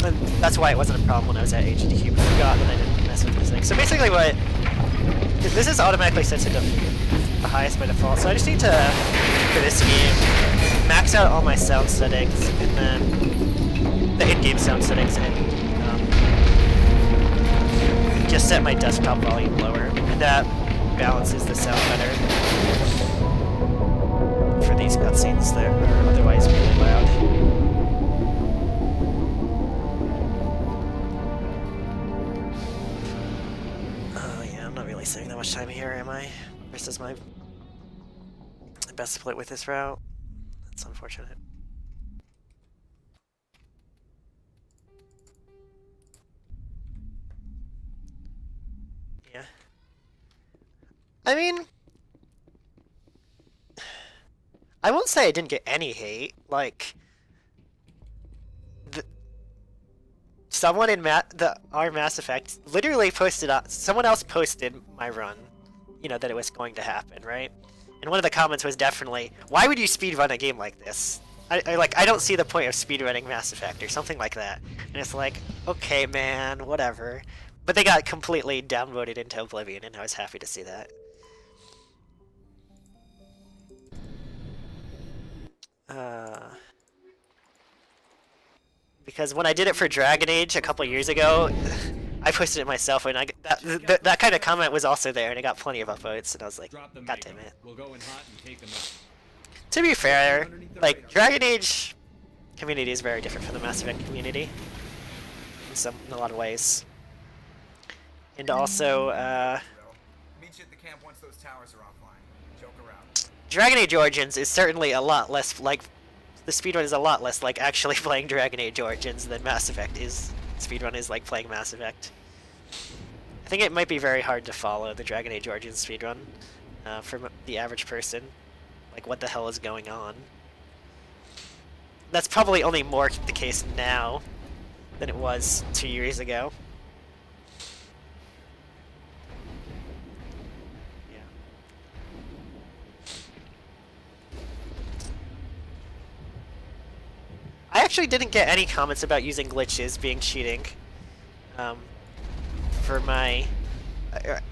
And that's why it wasn't a problem when I was at HDQ, but I forgot that I didn't mess with this thing. So basically what... This is automatically set to the highest by default, so I just need to, for this game, max out all my sound settings, and then the in-game sound settings, and just set my desktop volume lower, and that balances the sound better for these cutscenes that are otherwise really loud. Saving that much time here, am I? Versus my best split with this route. That's unfortunate. Yeah. I mean, I won't say I didn't get any hate. Like, someone in our Mass Effect literally posted someone else posted my run, you know, that it was going to happen, right? And one of the comments was definitely, why would you speedrun a game like this? I don't see the point of speedrunning Mass Effect or something like that. And it's like, okay man, whatever. But they got completely downvoted into oblivion, and I was happy to see that. Because when I did it for Dragon Age a couple years ago, I posted it myself, and that kind of comment was also there, and it got plenty of upvotes, and I was like, God damn it. We'll go in hot and take them out. To be fair, like, Dragon Age community is very different from the Mass Effect community in a lot of ways. And also, meet you at the camp once those towers are offline. Joke around. Dragon Age Origins is certainly a lot less like the speedrun is a lot less like actually playing Dragon Age Origins than Mass Effect is. Speedrun is like playing Mass Effect. I think it might be very hard to follow the Dragon Age Origins speedrun for the average person. Like, what the hell is going on? That's probably only more the case now than it was 2 years ago. I actually didn't get any comments about using glitches being cheating for my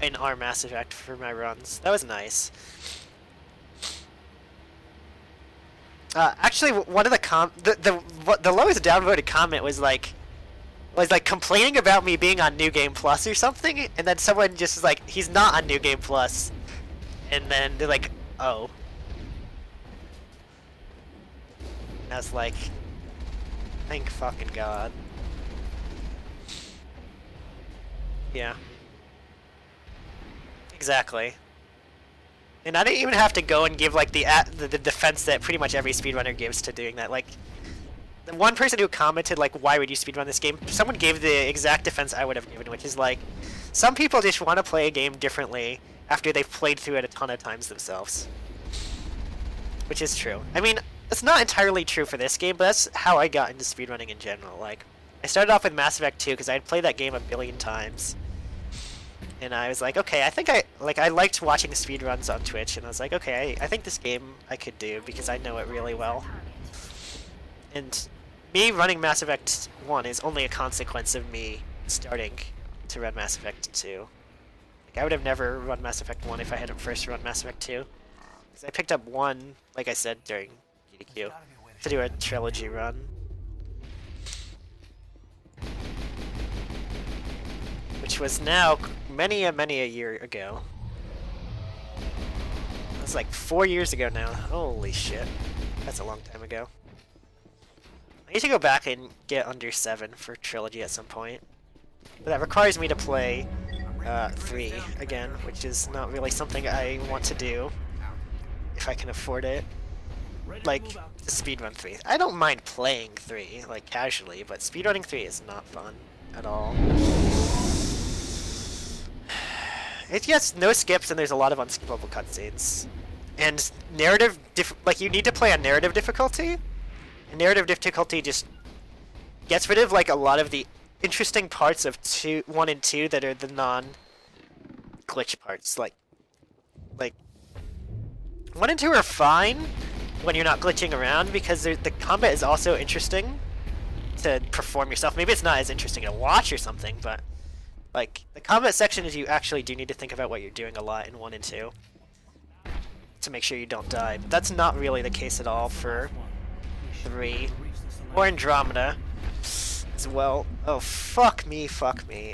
in our Mass Effect for my runs. That was nice. Actually, one of the lowest downvoted comment was like complaining about me being on New Game Plus or something, and then someone just was like, he's not on New Game Plus, and then they're like, oh. And I was like, thank fucking God. Yeah. Exactly. And I didn't even have to go and give like the defense that pretty much every speedrunner gives to doing that. Like, the one person who commented like, why would you speedrun this game? Someone gave the exact defense I would have given, which is like, some people just want to play a game differently after they've played through it a ton of times themselves. Which is true. I mean, it's not entirely true for this game, but that's how I got into speedrunning in general. Like, I started off with Mass Effect 2 because I had played that game a billion times. And I was like, okay, I think I liked watching speedruns on Twitch, and I was like, okay, I think this game I could do because I know it really well. And me running Mass Effect 1 is only a consequence of me starting to run Mass Effect 2. Like, I would have never run Mass Effect 1 if I hadn't first run Mass Effect 2. Because I picked up 1, like I said, during GDQ, to do a trilogy run. Which was now many a year ago. It was like 4 years ago now. Holy shit. That's a long time ago. I need to go back and get under 7 for trilogy at some point. But that requires me to play 3 again, which is not really something I want to do if I can afford it. Like, the speedrun 3. I don't mind playing 3, like, casually, but speedrunning 3 is not fun at all. It gets no skips, and there's a lot of unskippable cutscenes. And narrative, like, you need to play on narrative difficulty. And narrative difficulty just gets rid of, like, a lot of the interesting parts of 1 and 2 that are the non-glitch parts. Like 1 and 2 are fine when you're not glitching around, because the combat is also interesting to perform yourself. Maybe it's not as interesting to watch or something, but like the combat section is you actually do need to think about what you're doing a lot in 1 and 2 to make sure you don't die. But that's not really the case at all for 3 or Andromeda as well. Oh, fuck me.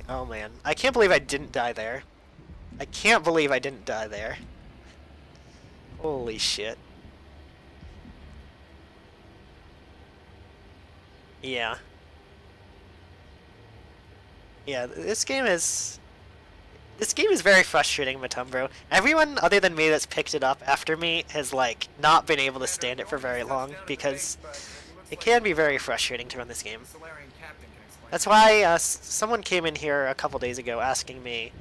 Oh man, I can't believe I didn't die there. I can't believe I didn't die there. Holy shit. Yeah. Yeah, this game is very frustrating, Matumbro. Everyone other than me that's picked it up after me has, like, not been able to stand it for very long, because it can be very frustrating to run this game. That's why someone came in here a couple days ago asking me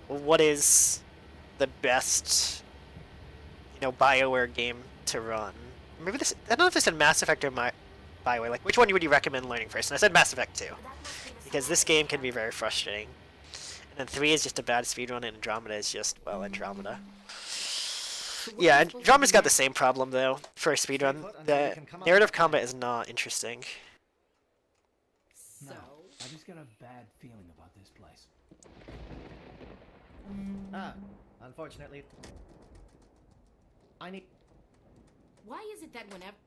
what is the best, Bioware game to run. Maybe this, I don't know if this is Mass Effect or Bioware, like, which one would you recommend learning first? And I said Mass Effect 2, because this game can be very frustrating. And then 3 is just a bad speedrun, and Andromeda is just, well, Andromeda. Yeah, Andromeda's got the same problem, though, for a speedrun. The narrative combat is not interesting. No, I just got a bad feeling about this place. Unfortunately, I need... Why is it that whenever...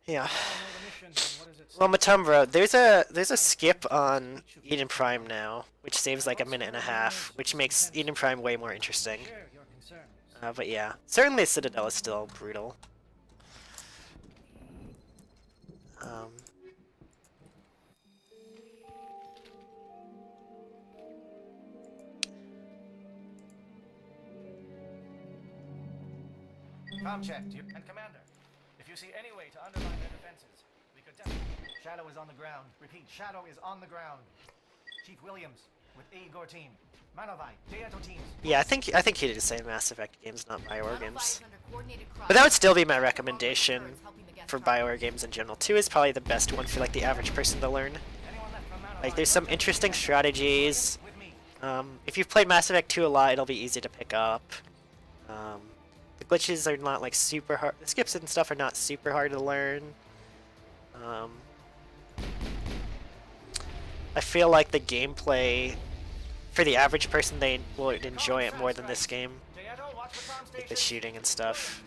Yeah. Well, Matumbro, there's a skip on Eden Prime now, which saves like a minute and a half, which makes Eden Prime way more interesting. But yeah, certainly Citadel is still brutal. Com check, and Commander. If you see any way to undermine their defenses, we could definitely... Shadow is on the ground. Repeat, Shadow is on the ground. Chief Williams with Igor team. Manovai, Deato teams. Yeah, I think he did say Mass Effect games, not Bioware games. But that would still be my recommendation for Bioware games in general. 2 is probably the best one for like the average person to learn. Like, there's some interesting strategies. If you've played Mass Effect 2 a lot, it'll be easy to pick up. The glitches are not like super hard. The skips and stuff are not super hard to learn. I feel like the gameplay, for the average person, they will enjoy it more than this game. Like the shooting and stuff.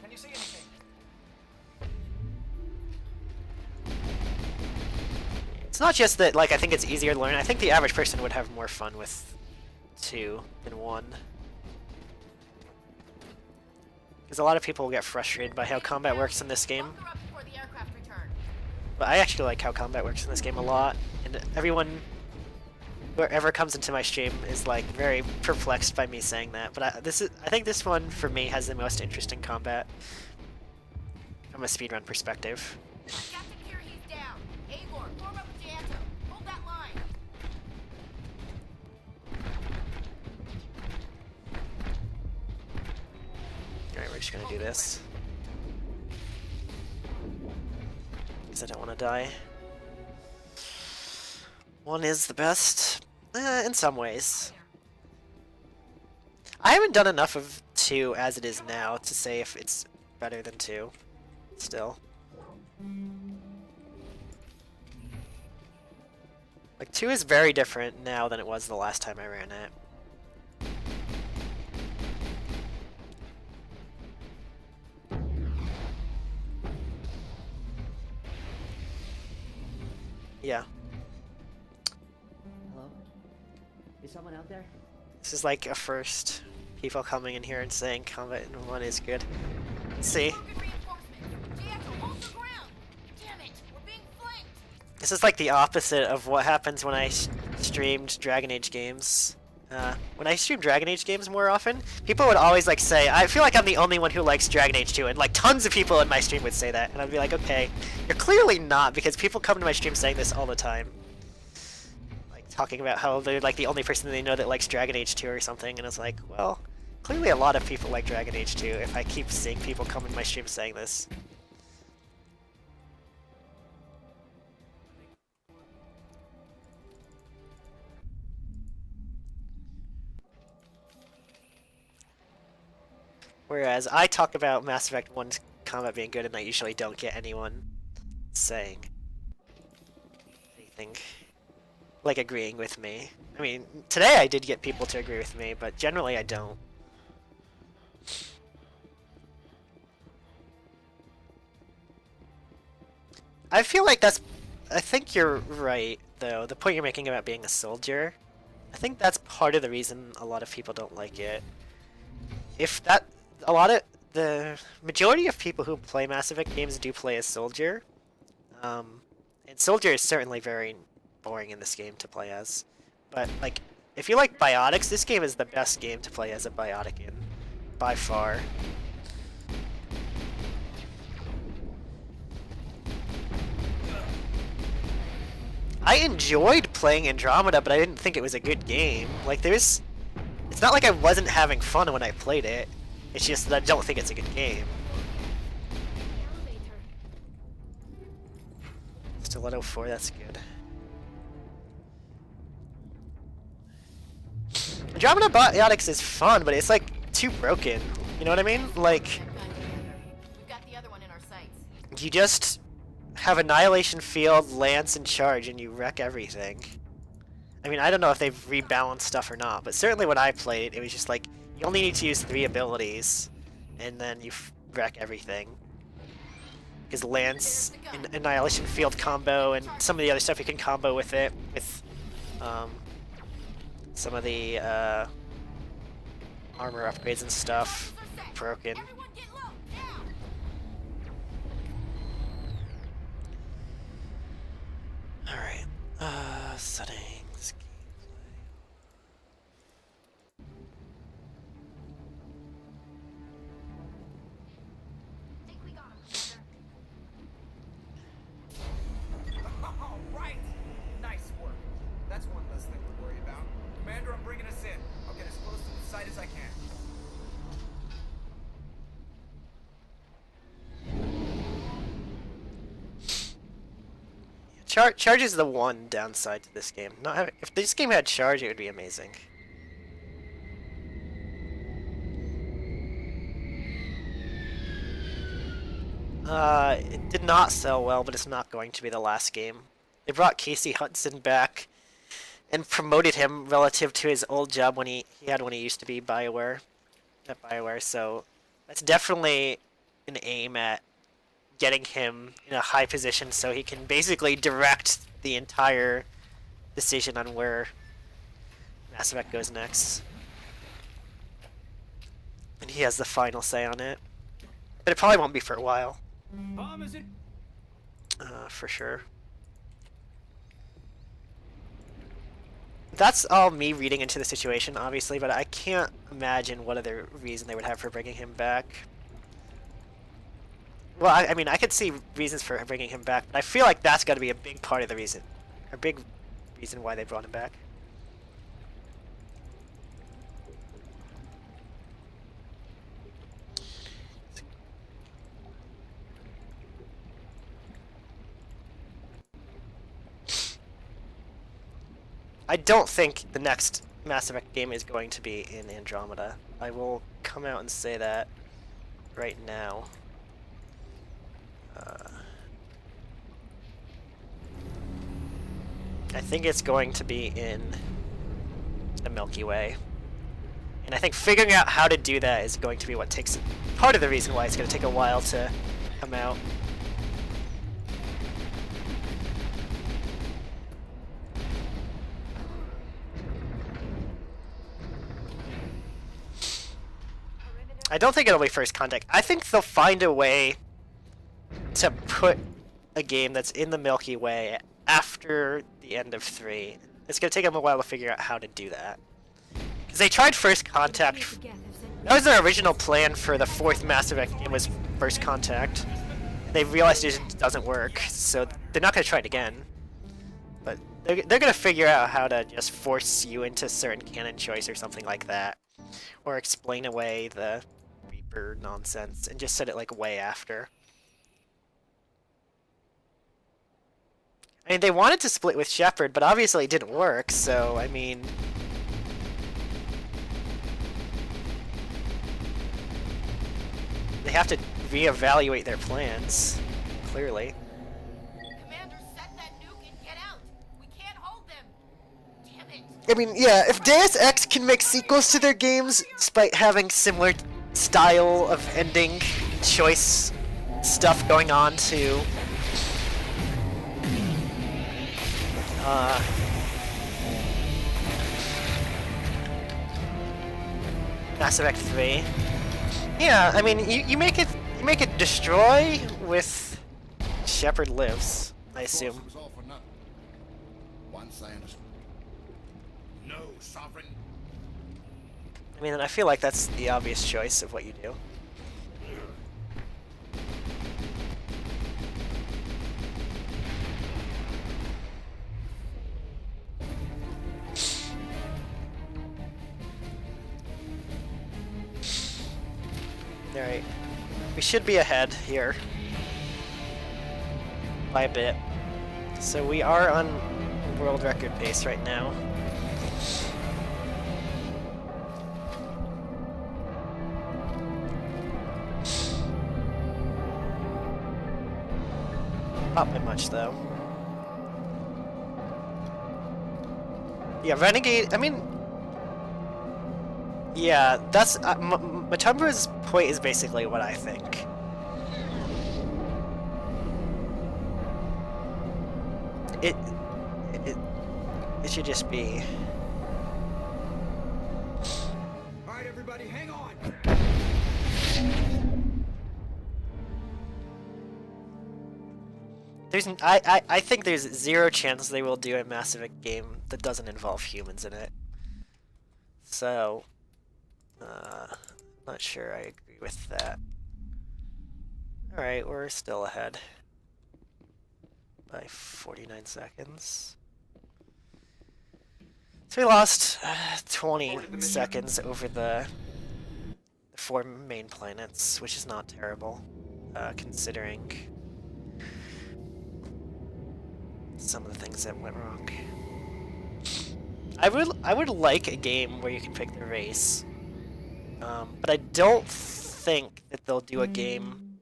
It's not just that, like, I think it's easier to learn. I think the average person would have more fun with 2 than 1. Because a lot of people get frustrated by how combat works in this game. But I actually like how combat works in this game a lot, and everyone, whoever comes into my stream, is like very perplexed by me saying that. But I think this one for me has the most interesting combat from a speedrun perspective. Alright, we're just gonna do this. Because I don't want to die. 1 is the best, in some ways. I haven't done enough of 2 as it is now to say if it's better than 2, still. Like, 2 is very different now than it was the last time I ran it. Yeah. Hello? Is someone out there? This is like a first. People coming in here and saying combat in 1 is good. Let's see. This is like the opposite of what happens when I streamed Dragon Age games. When I stream Dragon Age games more often, people would always like say, I feel like I'm the only one who likes Dragon Age 2, and like tons of people in my stream would say that, and I'd be like, okay, you're clearly not, because people come to my stream saying this all the time. Like talking about how they're like the only person they know that likes Dragon Age 2 or something, and it's like, well, clearly a lot of people like Dragon Age 2 if I keep seeing people come in my stream saying this. Whereas I talk about Mass Effect 1's combat being good, and I usually don't get anyone saying anything, like agreeing with me. I mean, today I did get people to agree with me, but generally I don't. I feel like that's... I think you're right, though. The point you're making about being a soldier, I think that's part of the reason a lot of people don't like it. If that... the majority of people who play Mass Effect games do play as Soldier. And Soldier is certainly very boring in this game to play as. But, like, if you like biotics, this game is the best game to play as a biotic in. By far. I enjoyed playing Andromeda, but I didn't think it was a good game. Like, there's... It's not like I wasn't having fun when I played it. It's just that I don't think it's a good game. Stiletto 4, that's good. Andromeda Biotics is fun, but it's like too broken. You know what I mean? Like, We've got the other one in our sights. you just have Annihilation Field, Lance, and Charge, and you wreck everything. I mean, I don't know if they've rebalanced stuff or not, but certainly when I played, it was just like, you only need to use 3 abilities, and then you wreck everything. Because Lance, Annihilation Field combo, and some of the other stuff you can combo with it, with some of the armor upgrades and stuff, broken. Alright, settings. Alright! Nice work. That's one less thing to worry about. Commander, I'm bringing us in. I'll get as close to the site as I can. Charge is the one downside to this game. Not having, if this game had charge, it would be amazing. It did not sell well, but it's not going to be the last game. They brought Casey Hudson back and promoted him relative to his old job when he used to be Bioware at Bioware, so that's definitely an aim at getting him in a high position so he can basically direct the entire decision on where Mass Effect goes next. And he has the final say on it. But it probably won't be for a while. Bomb is it? For sure. That's all me reading into the situation, obviously, but I can't imagine what other reason they would have for bringing him back. Well, I mean, I could see reasons for bringing him back, but I feel like that's got to be a big part of the reason. A big reason why they brought him back. I don't think the next Mass Effect game is going to be in Andromeda. I will come out and say that right now. I think it's going to be in the Milky Way. And I think figuring out how to do that is going to be what takes part of the reason why it's going to take a while to come out. I don't think it'll be First Contact. I think they'll find a way to put a game that's in the Milky Way after the end of 3. It's gonna take them a while to figure out how to do that. Because they tried First Contact. That was their original plan for the 4th Mass Effect game, was First Contact. They realized it doesn't work, so they're not gonna try it again. But they're gonna figure out how to just force you into certain canon choice or something like that. Or explain away the Reaper nonsense and just set it like way after. I mean, they wanted to split with Shepard, but obviously it didn't work, so, I mean... They have to reevaluate their plans, clearly. Commander, set that nuke and get out! We can't hold them! Damn it! I mean, yeah, if Deus Ex can make sequels to their games, despite having similar style of ending choice stuff going on to... Mass Effect 3. Yeah, I mean, you make it destroy with Shepard lives, I assume. It was all for nothing. Once I understood. No, Sovereign. I mean, I feel like that's the obvious choice of what you do. Alright. We should be ahead here. By a bit. So we are on world record pace right now. Not by much, though. Yeah, Renegade, I mean... Yeah, that's... Matumbra's point is basically what I think. It should just be... Alright, everybody, hang on! I think there's 0 chance they will do a Mass Effect game that doesn't involve humans in it. So... not sure I agree with that. Alright, we're still ahead. By 49 seconds. So we lost 20 seconds over the 4 main planets, which is not terrible, considering some of the things that went wrong. I would like a game where you can pick the race. But I don't think that they'll do a game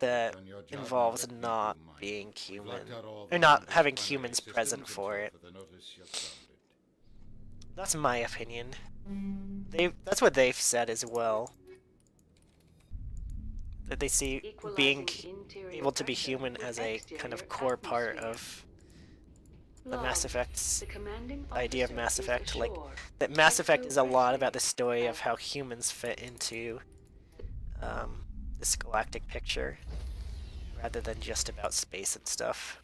that involves not being human, or not having humans present for it. That's my opinion. That's what they've said as well. That they see being able to be human as a kind of core part of the Mass Effect's idea of Mass Effect. Like, that Mass Effect is a lot about the story of how humans fit into this galactic picture, rather than just about space and stuff.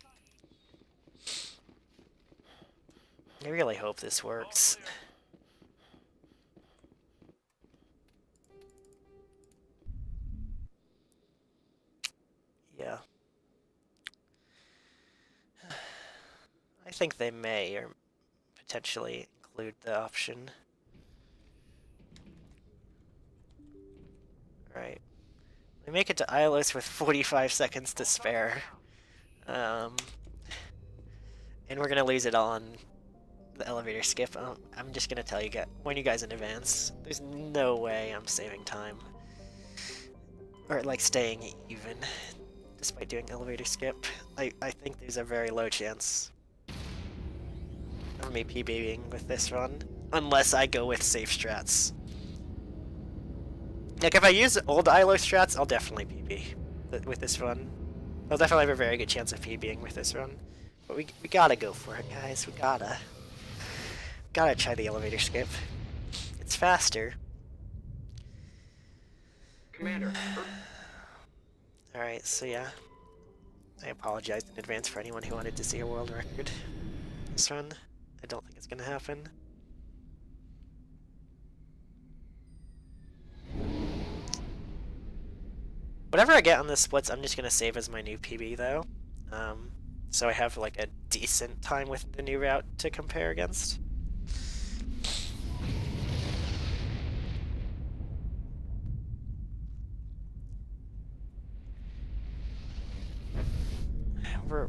I really hope this works. Yeah. I think they may, or potentially include the option. Alright. We make it to Ilos with 45 seconds to spare. And we're gonna lose it on the elevator skip. I'm just gonna tell you guys, warn you guys in advance. There's no way I'm saving time. Or like staying even, despite doing elevator skip. I think there's a very low chance of me PBing with this run, unless I go with safe strats. Like, if I use old ILO strats, I'll definitely PB with this run. I'll definitely have a very good chance of PBing with this run. But we gotta go for it, guys. We gotta try the elevator skip. It's faster. Commander. Alright, so yeah. I apologize in advance for anyone who wanted to see a world record this run. I don't think it's gonna happen. Whatever I get on the splits, I'm just gonna save as my new PB though. So I have like a decent time with the new route to compare against. We're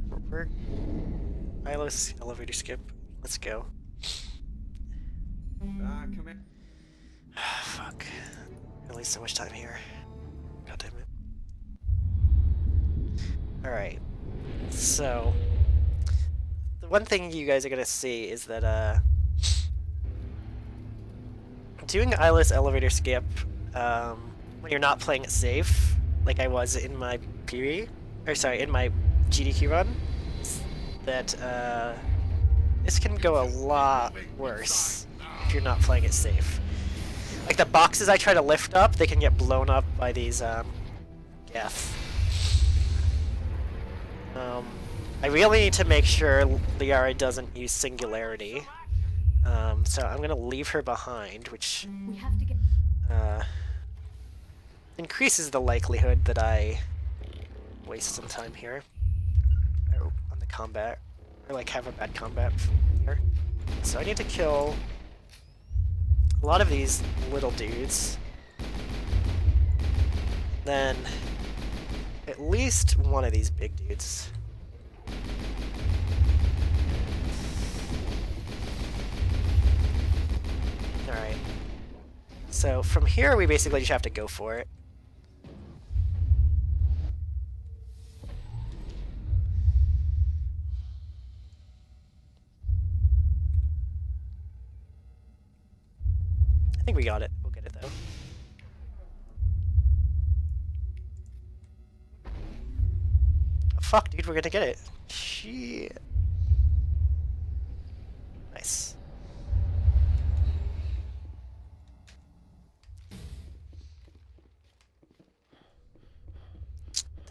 Ilos elevator skip. Let's go. Come in. Fuck. At least so much time here. God damn it. Alright. So the one thing you guys are gonna see is that doing Ilos elevator skip when you're not playing it safe, like I was in my PB, or sorry, in my GDQ run, that this can go a lot worse if you're not playing it safe. Like the boxes I try to lift up, they can get blown up by these geth. I really need to make sure Liara doesn't use Singularity, so I'm gonna leave her behind, which increases the likelihood that I waste some time here. On the combat, or like have a bad combat here. So I need to kill a lot of these little dudes. Then at least one of these big dudes. Alright. So from here we basically just have to go for it. I think we got it. We'll get it though. Oh, fuck, dude, we're gonna get it. Shit. Nice.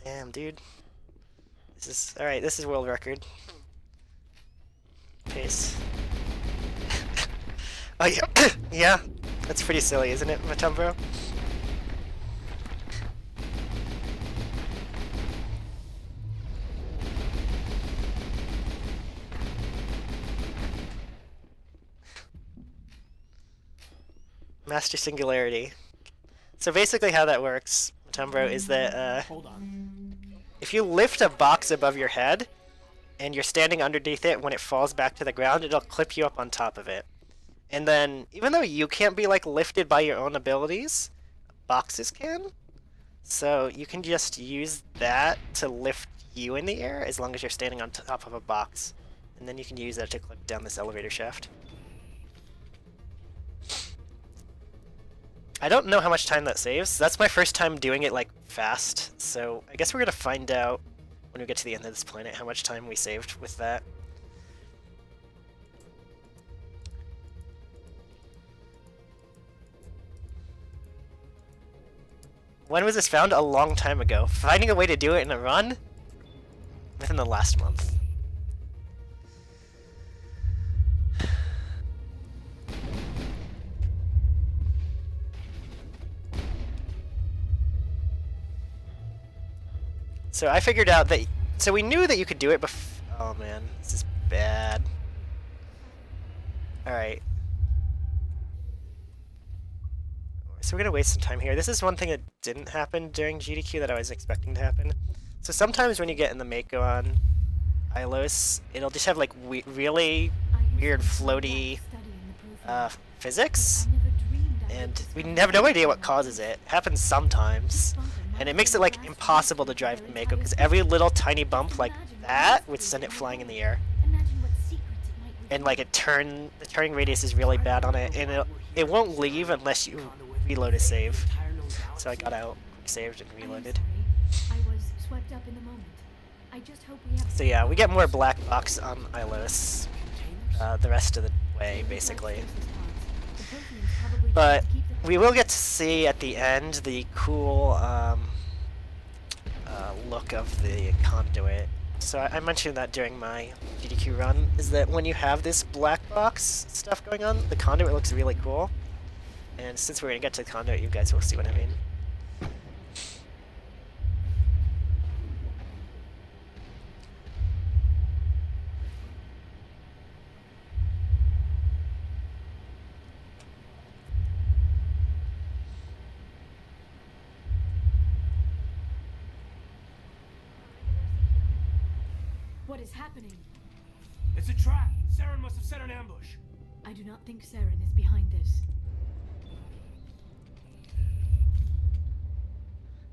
Damn, dude. This is alright. This is world record. Pace. Oh yeah, yeah. That's pretty silly, isn't it, Matumbro? Master Singularity. So basically how that works, Matumbro, is that Hold on. if you lift a box above your head and you're standing underneath it, when it falls back to the ground, it'll clip you up on top of it. And then, even though you can't be, like, lifted by your own abilities, boxes can. So you can just use that to lift you in the air, as long as you're standing on top of a box. And then you can use that to clip down this elevator shaft. I don't know how much time that saves. That's my first time doing it, like, fast. So I guess we're gonna find out when we get to the end of this planet how much time we saved with that. When was this found? A long time ago. Finding a way to do it in a run? Within the last month. So I figured out that... So we knew that you could do it before... Oh man, this is bad. Alright. So we're gonna waste some time here. This is one thing that didn't happen during GDQ that I was expecting to happen. So sometimes when you get in the Mako on Ilos, it'll just have like really weird floaty physics, and we have no idea what causes it. It happens sometimes, and it makes it like impossible to drive the Mako because every little tiny bump like that would send it flying in the air. And like the turning radius is really bad on it, and it won't leave unless you reload a save. So I got out, saved, and reloaded. I was swept up in the moment. I just hope we have. So yeah, we get more black box on Ilos the rest of the way, basically. But we will get to see at the end the cool look of the Conduit. So I mentioned that during my DDQ run, is that when you have this black box stuff going on, the Conduit looks really cool. And since we're going to get to the Conduit, you guys will see what I mean. What is happening? It's a trap! Saren must have set an ambush! I do not think Saren is behind this.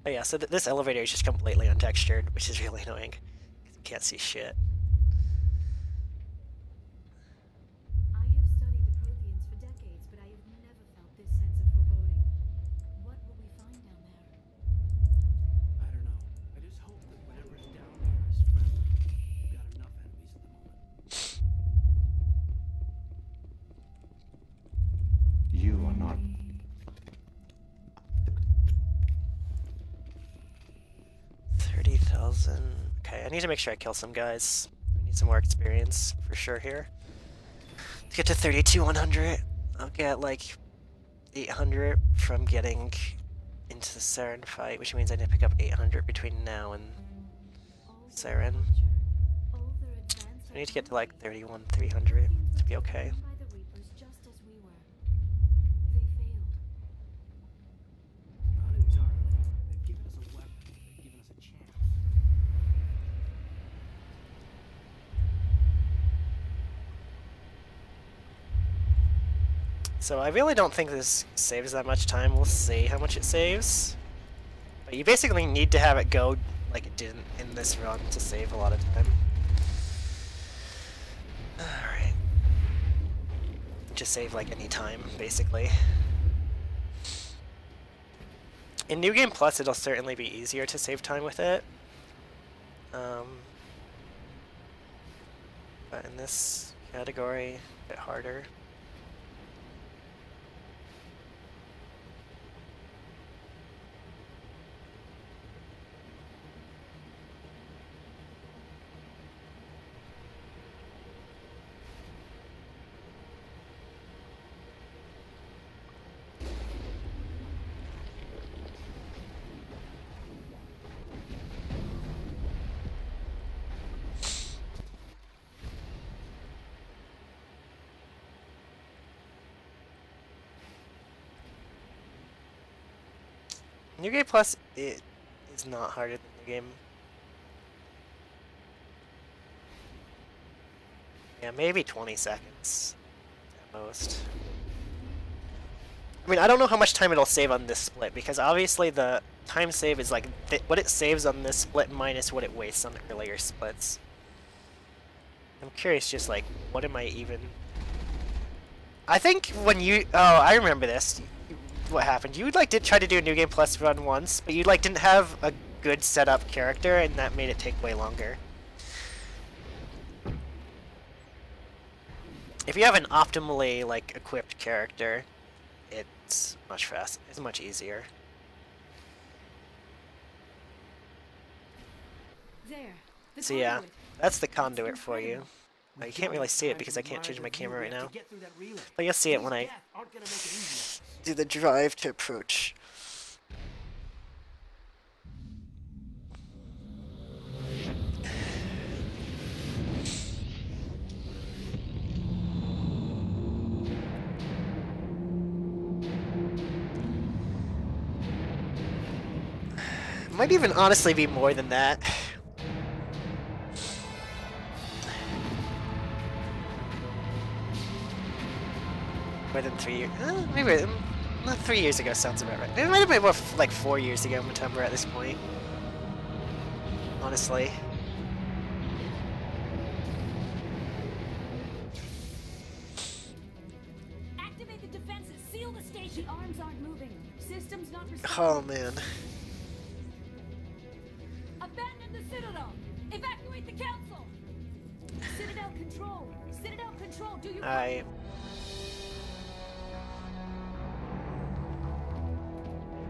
Oh yeah, so this elevator is just completely untextured, which is really annoying. You can't see shit. I have studied the Protheans for decades, but I have never felt this sense of foreboding. What will we find down there? I don't know. I just hope that whatever's down there is friendly. We've got enough enemies at the moment. You are not. 30,000. Okay, I need to make sure I kill some guys. I need some more experience for sure here. To get to 32,100, I'll get like 800 from getting into the Saren fight, which means I need to pick up 800 between now and Saren. So I need to get to like 31,300 to be okay. Not entirely. They've given us a weapon. They've given us a chance. So I really don't think this saves that much time. We'll see how much it saves. But you basically need to have it go like it didn't in this run to save a lot of time. Alright. Just save like any time, basically. In New Game Plus, it'll certainly be easier to save time with it. But in this category, a bit harder. New Game Plus, it is not harder than New Game. Yeah, maybe 20 seconds at most. I mean, I don't know how much time it'll save on this split, because obviously the time save is like what it saves on this split minus what it wastes on earlier splits. I'm curious, just like, what am I even... I think when you... Oh, I remember this. What happened? You like did try to do a New Game Plus run once, but you like didn't have a good setup character, and that made it take way longer. If you have an optimally like equipped character, it's much faster. It's much easier. There. So yeah, that's the Conduit for you. You can't really see it because I can't change my camera right now, but you'll see it when I do the drive to approach. Might even honestly be more than that. More than 3 years. Maybe 3 years ago sounds about right. It might have been more like 4 years ago when we're at this point. Honestly. Activate the defenses. Seal the station. The arms aren't moving. Systems not responding. Oh man. Abandon the Citadel. Evacuate the Council. Citadel control. Citadel control. Do you?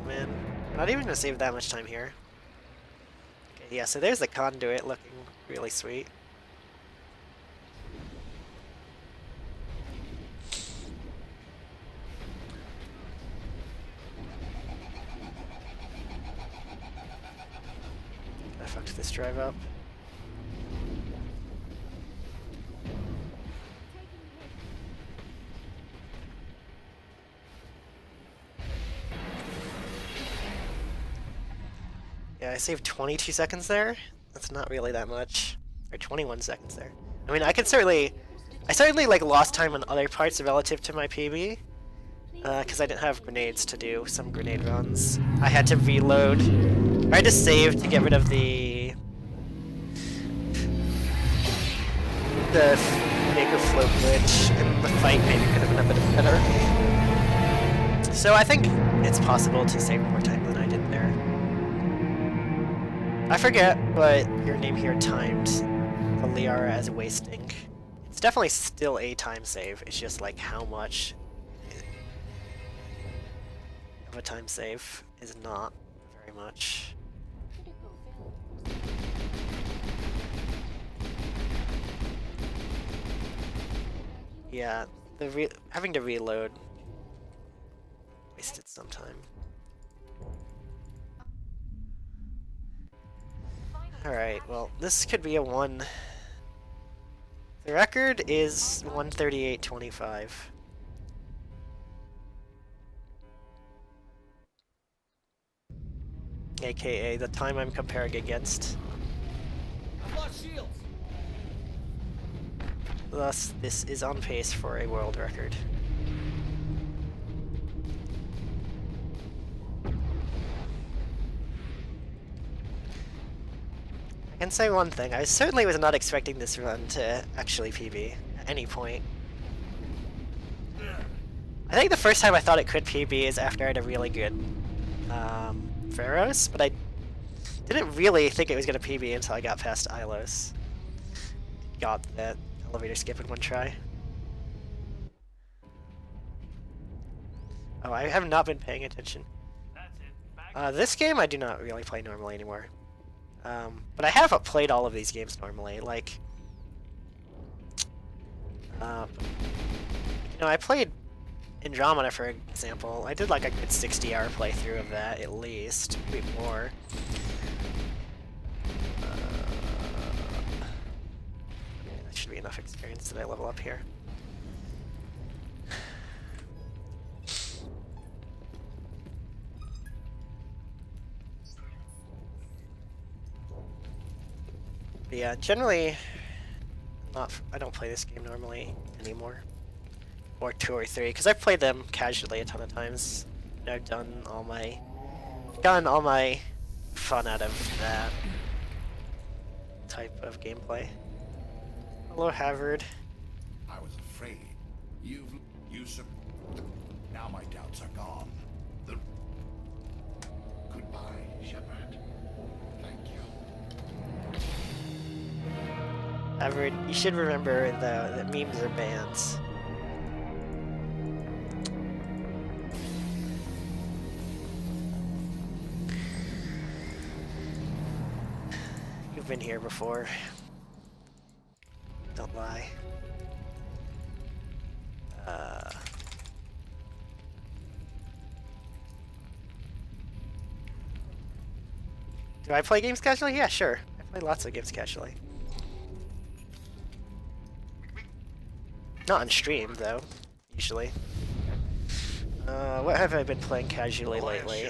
Man, not even gonna save that much time here. Yeah, so there's the Conduit looking really sweet. I fucked this drive up. Yeah, I saved 22 seconds there. That's not really that much. Or 21 seconds there. I mean, I certainly like lost time on other parts relative to my PB. Because I didn't have grenades to do some grenade runs. I had to reload. I had to save to get rid of the Mako float glitch, and the fight maybe could have been a bit better. So I think it's possible to save more time than I did there. I forget, but your name here timed the Liara as wasting. It's definitely still a time save. It's just like how much of a time save is not very much. Yeah, having to reload wasted some time. Alright, well, this could be a 1. The record is 1:38:25. AKA the time I'm comparing against. I've lost shields. Thus, this is on pace for a world record. I can say one thing, I certainly was not expecting this run to actually PB at any point. I think the first time I thought it could PB is after I had a really good Pharaohs, but I didn't really think it was going to PB until I got past Ilos. Got that elevator skip in one try. Oh, I have not been paying attention. This game I do not really play normally anymore. But I have played all of these games normally, like... you know, I played Andromeda, for example. I did like a good 60-hour playthrough of that, at least. Maybe more. That should be enough experience. Did I level up here? But yeah, generally, I don't play this game normally anymore. Or 2 or 3, because I've played them casually a ton of times. And I've gotten all my fun out of that type of gameplay. Hello, Havard. I was afraid. Now my doubts are gone. Goodbye, Shepard. Thank you. Havard, you should remember that memes are bans. You've been here before. Don't lie. Do I play games casually? Yeah, sure. I play lots of games casually. Not on stream, though, usually. What have I been playing casually lately?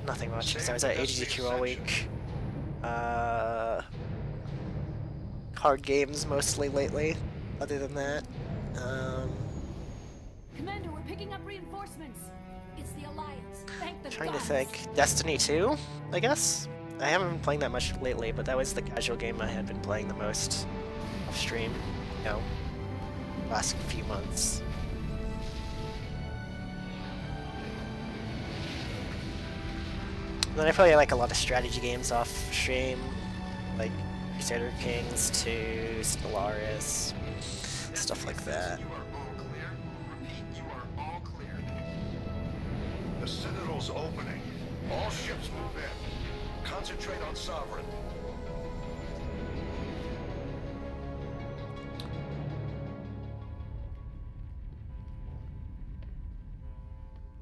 Nothing much, because I was at AGDQ all week. Card games mostly lately, other than that. Commander, we're picking up reinforcements. It's the Alliance. Thank the Trying gods. to think. Destiny 2, I guess? I haven't been playing that much lately, but that was the casual game I had been playing the most off stream, you know, last few months. And then I play like a lot of strategy games off stream, like Crusader Kings 2, Stellaris, stuff like that. You are all clear. Repeat, you are all clear. The Citadel's opening. All ships move in. Concentrate on Sovereign.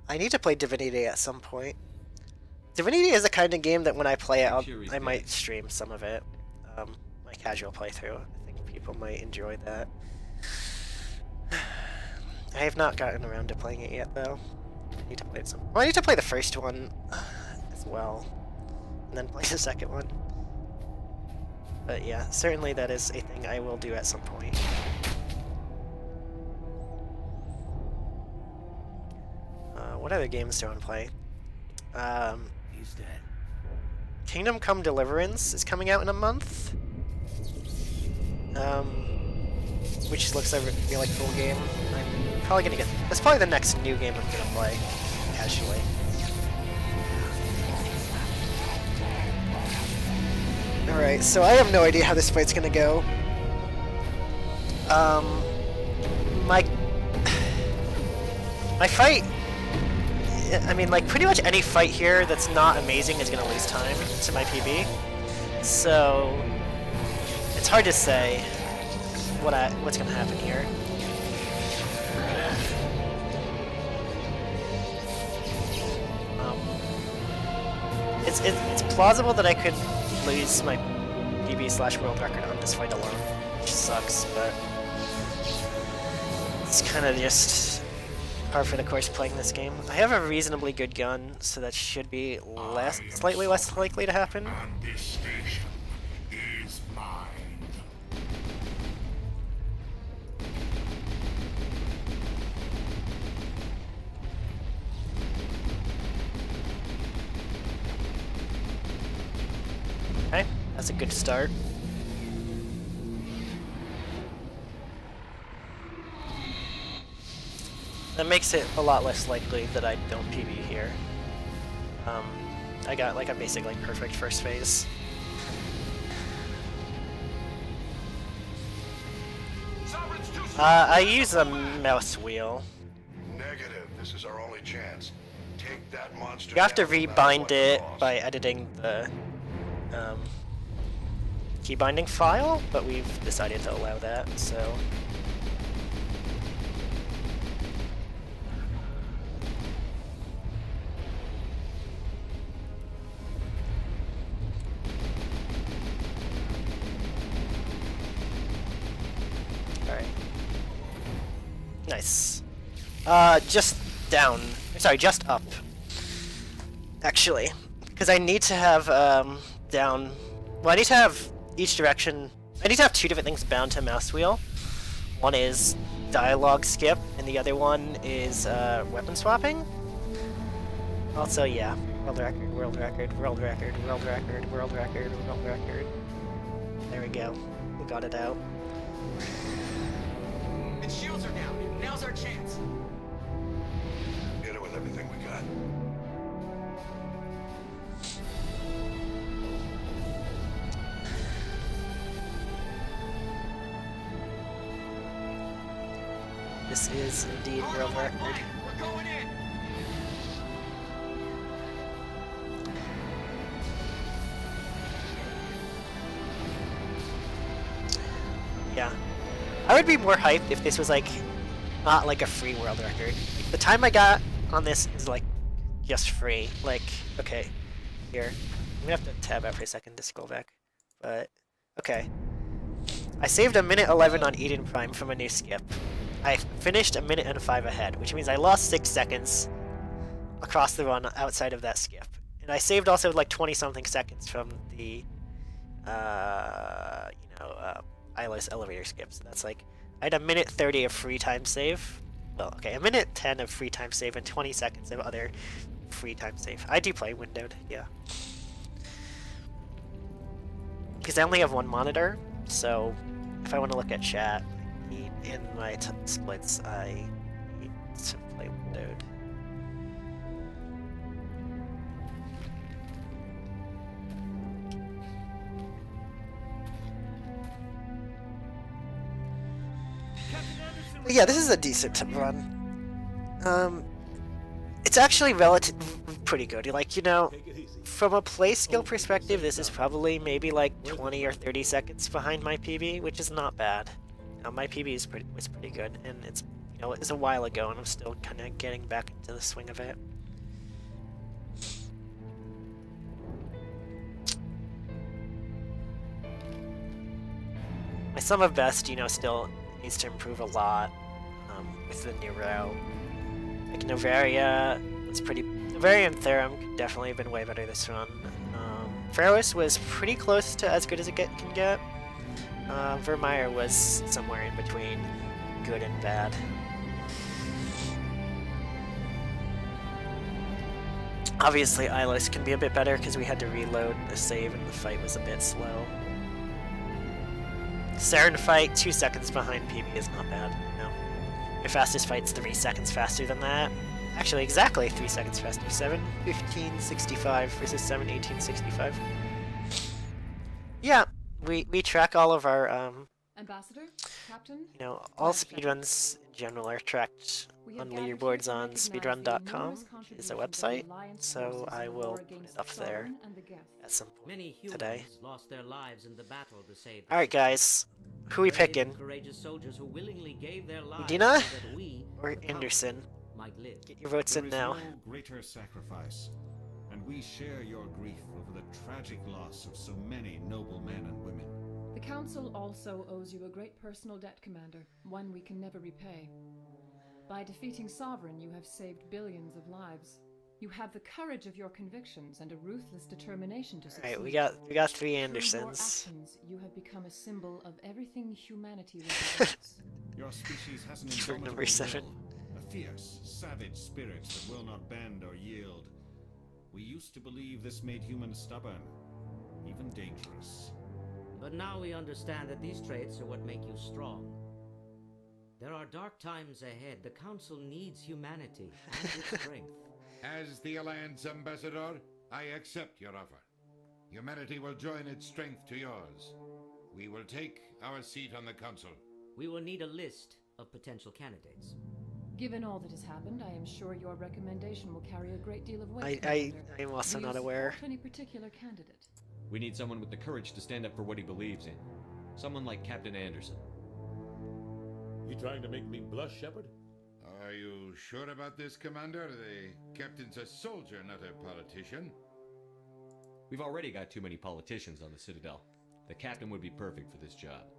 I need to play Divinity at some point. Divinity is the kind of game that when I play it, I might stream some of it. My casual playthrough. I think people might enjoy that. I have not gotten around to playing it yet, though. I need to play it some. Well, I need to play the first one as well, and then play the second one. But yeah, certainly that is a thing I will do at some point. What other games do I want to play? He's dead. Kingdom Come Deliverance is coming out in a month. Which looks like a really cool game. I'm probably gonna get. That's probably the next new game I'm gonna play casually. All right, so I have no idea how this fight's gonna go. My fight. I mean, like, pretty much any fight here that's not amazing is going to lose time to my PB. So, it's hard to say what's going to happen here. It's plausible that I could lose my PB/world record on this fight alone, which sucks, but it's kind of just par for the course playing this game. I have a reasonably good gun, so that should be slightly less likely to happen. And this station is mine. Okay, that's a good start. That makes it a lot less likely that I don't PB here. I got like a basic, like, perfect first phase. I use a mouse wheel. Negative. This is our only chance. Take that monster. You have to down, no matter rebind what it the cost. by editing the key binding file, but we've decided to allow that, so. Alright. Nice. Just down. Sorry, just up. Actually. Because I need to have, down... Well, I need to have each direction... I need to have two different things bound to mouse wheel. One is dialogue skip, and the other one is, weapon swapping. Also, yeah. World record, world record, world record, world record, world record, world record. There we go. We got it out. Its shields are down. Now's our chance. Hit it with everything we got. This is indeed world record. We're going in. Yeah. I would be more hyped if this was, like, not like a free world record. The time I got on this is, like, just free. Like, okay, here. I'm gonna have to tab out for a second to scroll back. But, okay. I saved a minute 11 on Eden Prime from a new skip. I finished a minute and 5 ahead, which means I lost 6 seconds across the run outside of that skip. And I saved also, like, 20-something seconds from the, Ilos elevator skips. That's like, I had a minute 30 of free time save. Well, okay, a minute 10 of free time save and 20 seconds of other free time save. I do play windowed, yeah. Because I only have one monitor, so if I want to look at chat in my splits, I need to play windowed. But yeah, this is a decent run. It's actually pretty good. Like, you know, from a play skill perspective, this is probably maybe like 20 or 30 seconds behind my PB, which is not bad. My PB was pretty good, and it's, you know, it's a while ago, and I'm still kind of getting back into the swing of it. My sum of best, you know, still needs to improve a lot with the new route. Like Novaria was pretty. Novaria and Therum could definitely have been way better this run. Ferris was pretty close to as good as it can get. Virmire was somewhere in between good and bad. Obviously, Ilos can be a bit better because we had to reload the save and the fight was a bit slow. Saren fight, 2 seconds behind PB is not bad, no. Your fastest fight's 3 seconds faster than that. Actually, exactly 3 seconds faster. 7:15:65 versus 7:18:65. Yeah, we track all of our Ambassador, Captain. you know, all speedruns in general are tracked on leaderboards on speedrun.com, which is a website. So I will put it up there at some point today. Lost their lives in the battle to save All right, guys, who we picking? Udina or Anderson? Get your votes in now. There is no greater sacrifice, and we share your grief over the tragic loss of so many noble men and women. The Council also owes you a great personal debt, Commander, one we can never repay. By defeating Sovereign, you have saved billions of lives. You have the courage of your convictions and a ruthless determination to succeed. Alright, we got 3 Andersons. Through your actions, you have become a symbol of everything humanity represents. Your species has an For indomitable number 7. will, a fierce, savage spirit that will not bend or yield. We used to believe this made humans stubborn, even dangerous. But now we understand that these traits are what make you strong. There are dark times ahead. The Council needs humanity and its strength. As the Alliance Ambassador, I accept your offer. Humanity will join its strength to yours. We will take our seat on the Council. We will need a list of potential candidates. Given all that has happened, I am sure your recommendation will carry a great deal of weight. I am also not aware. Any particular candidate? We need someone with the courage to stand up for what he believes in. Someone like Captain Anderson. You trying to make me blush, Shepard? Are you sure about this, Commander? The captain's a soldier, not a politician. We've already got too many politicians on the Citadel. The captain would be perfect for this job.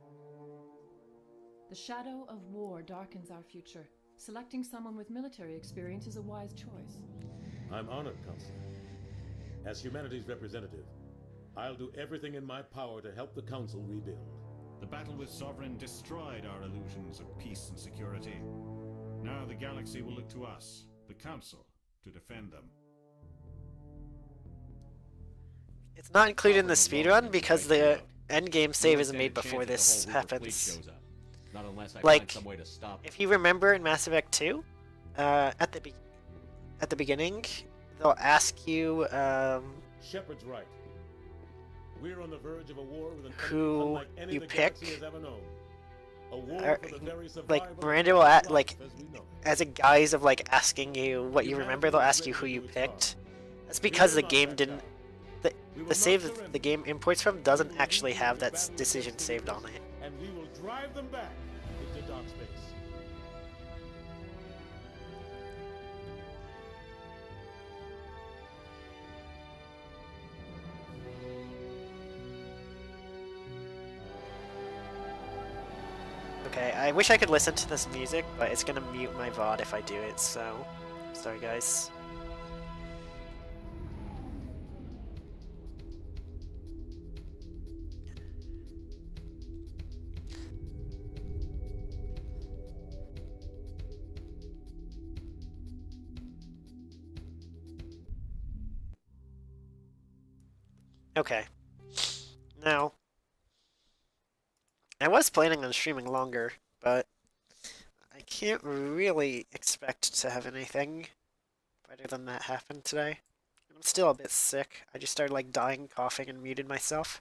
The shadow of war darkens our future. Selecting someone with military experience is a wise choice. I'm honored, Counselor. As humanity's representative, I'll do everything in my power to help the Council rebuild. The battle with Sovereign destroyed our illusions of peace and security. Now the galaxy will look to us, the Council, to defend them. It's not included in the speedrun because the endgame save is made before this happens. Not unless I Like, find some way to stop if you remember in Mass Effect 2, at the beginning, they'll ask you Shepard's right. We're on the verge of a war with an who enemy unlike any you the pick. galaxy has ever known. A war for the very survival Like Miranda will ask, of like, life as we know it. as a guise of like asking you what you remember, they'll ask you who you picked. That's because the game didn't. The save that the game imports from doesn't actually have that decision saved on it. And we will drive them back into dark space. Okay, I wish I could listen to this music, but it's gonna mute my VOD if I do it, so sorry guys. Okay. Now, I was planning on streaming longer, but I can't really expect to have anything better than that happen today. I'm still a bit sick. I just started like dying, coughing, and muted myself.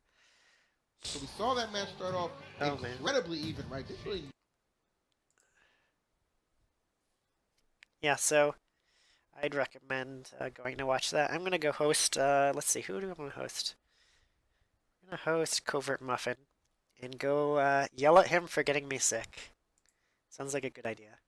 So we saw that match start off incredibly even, right? This really... Yeah, so I'd recommend going to watch that. I'm gonna go host. Let's see, who do I want to host? I'm gonna host Covert Muffin and go yell at him for getting me sick. Sounds like a good idea.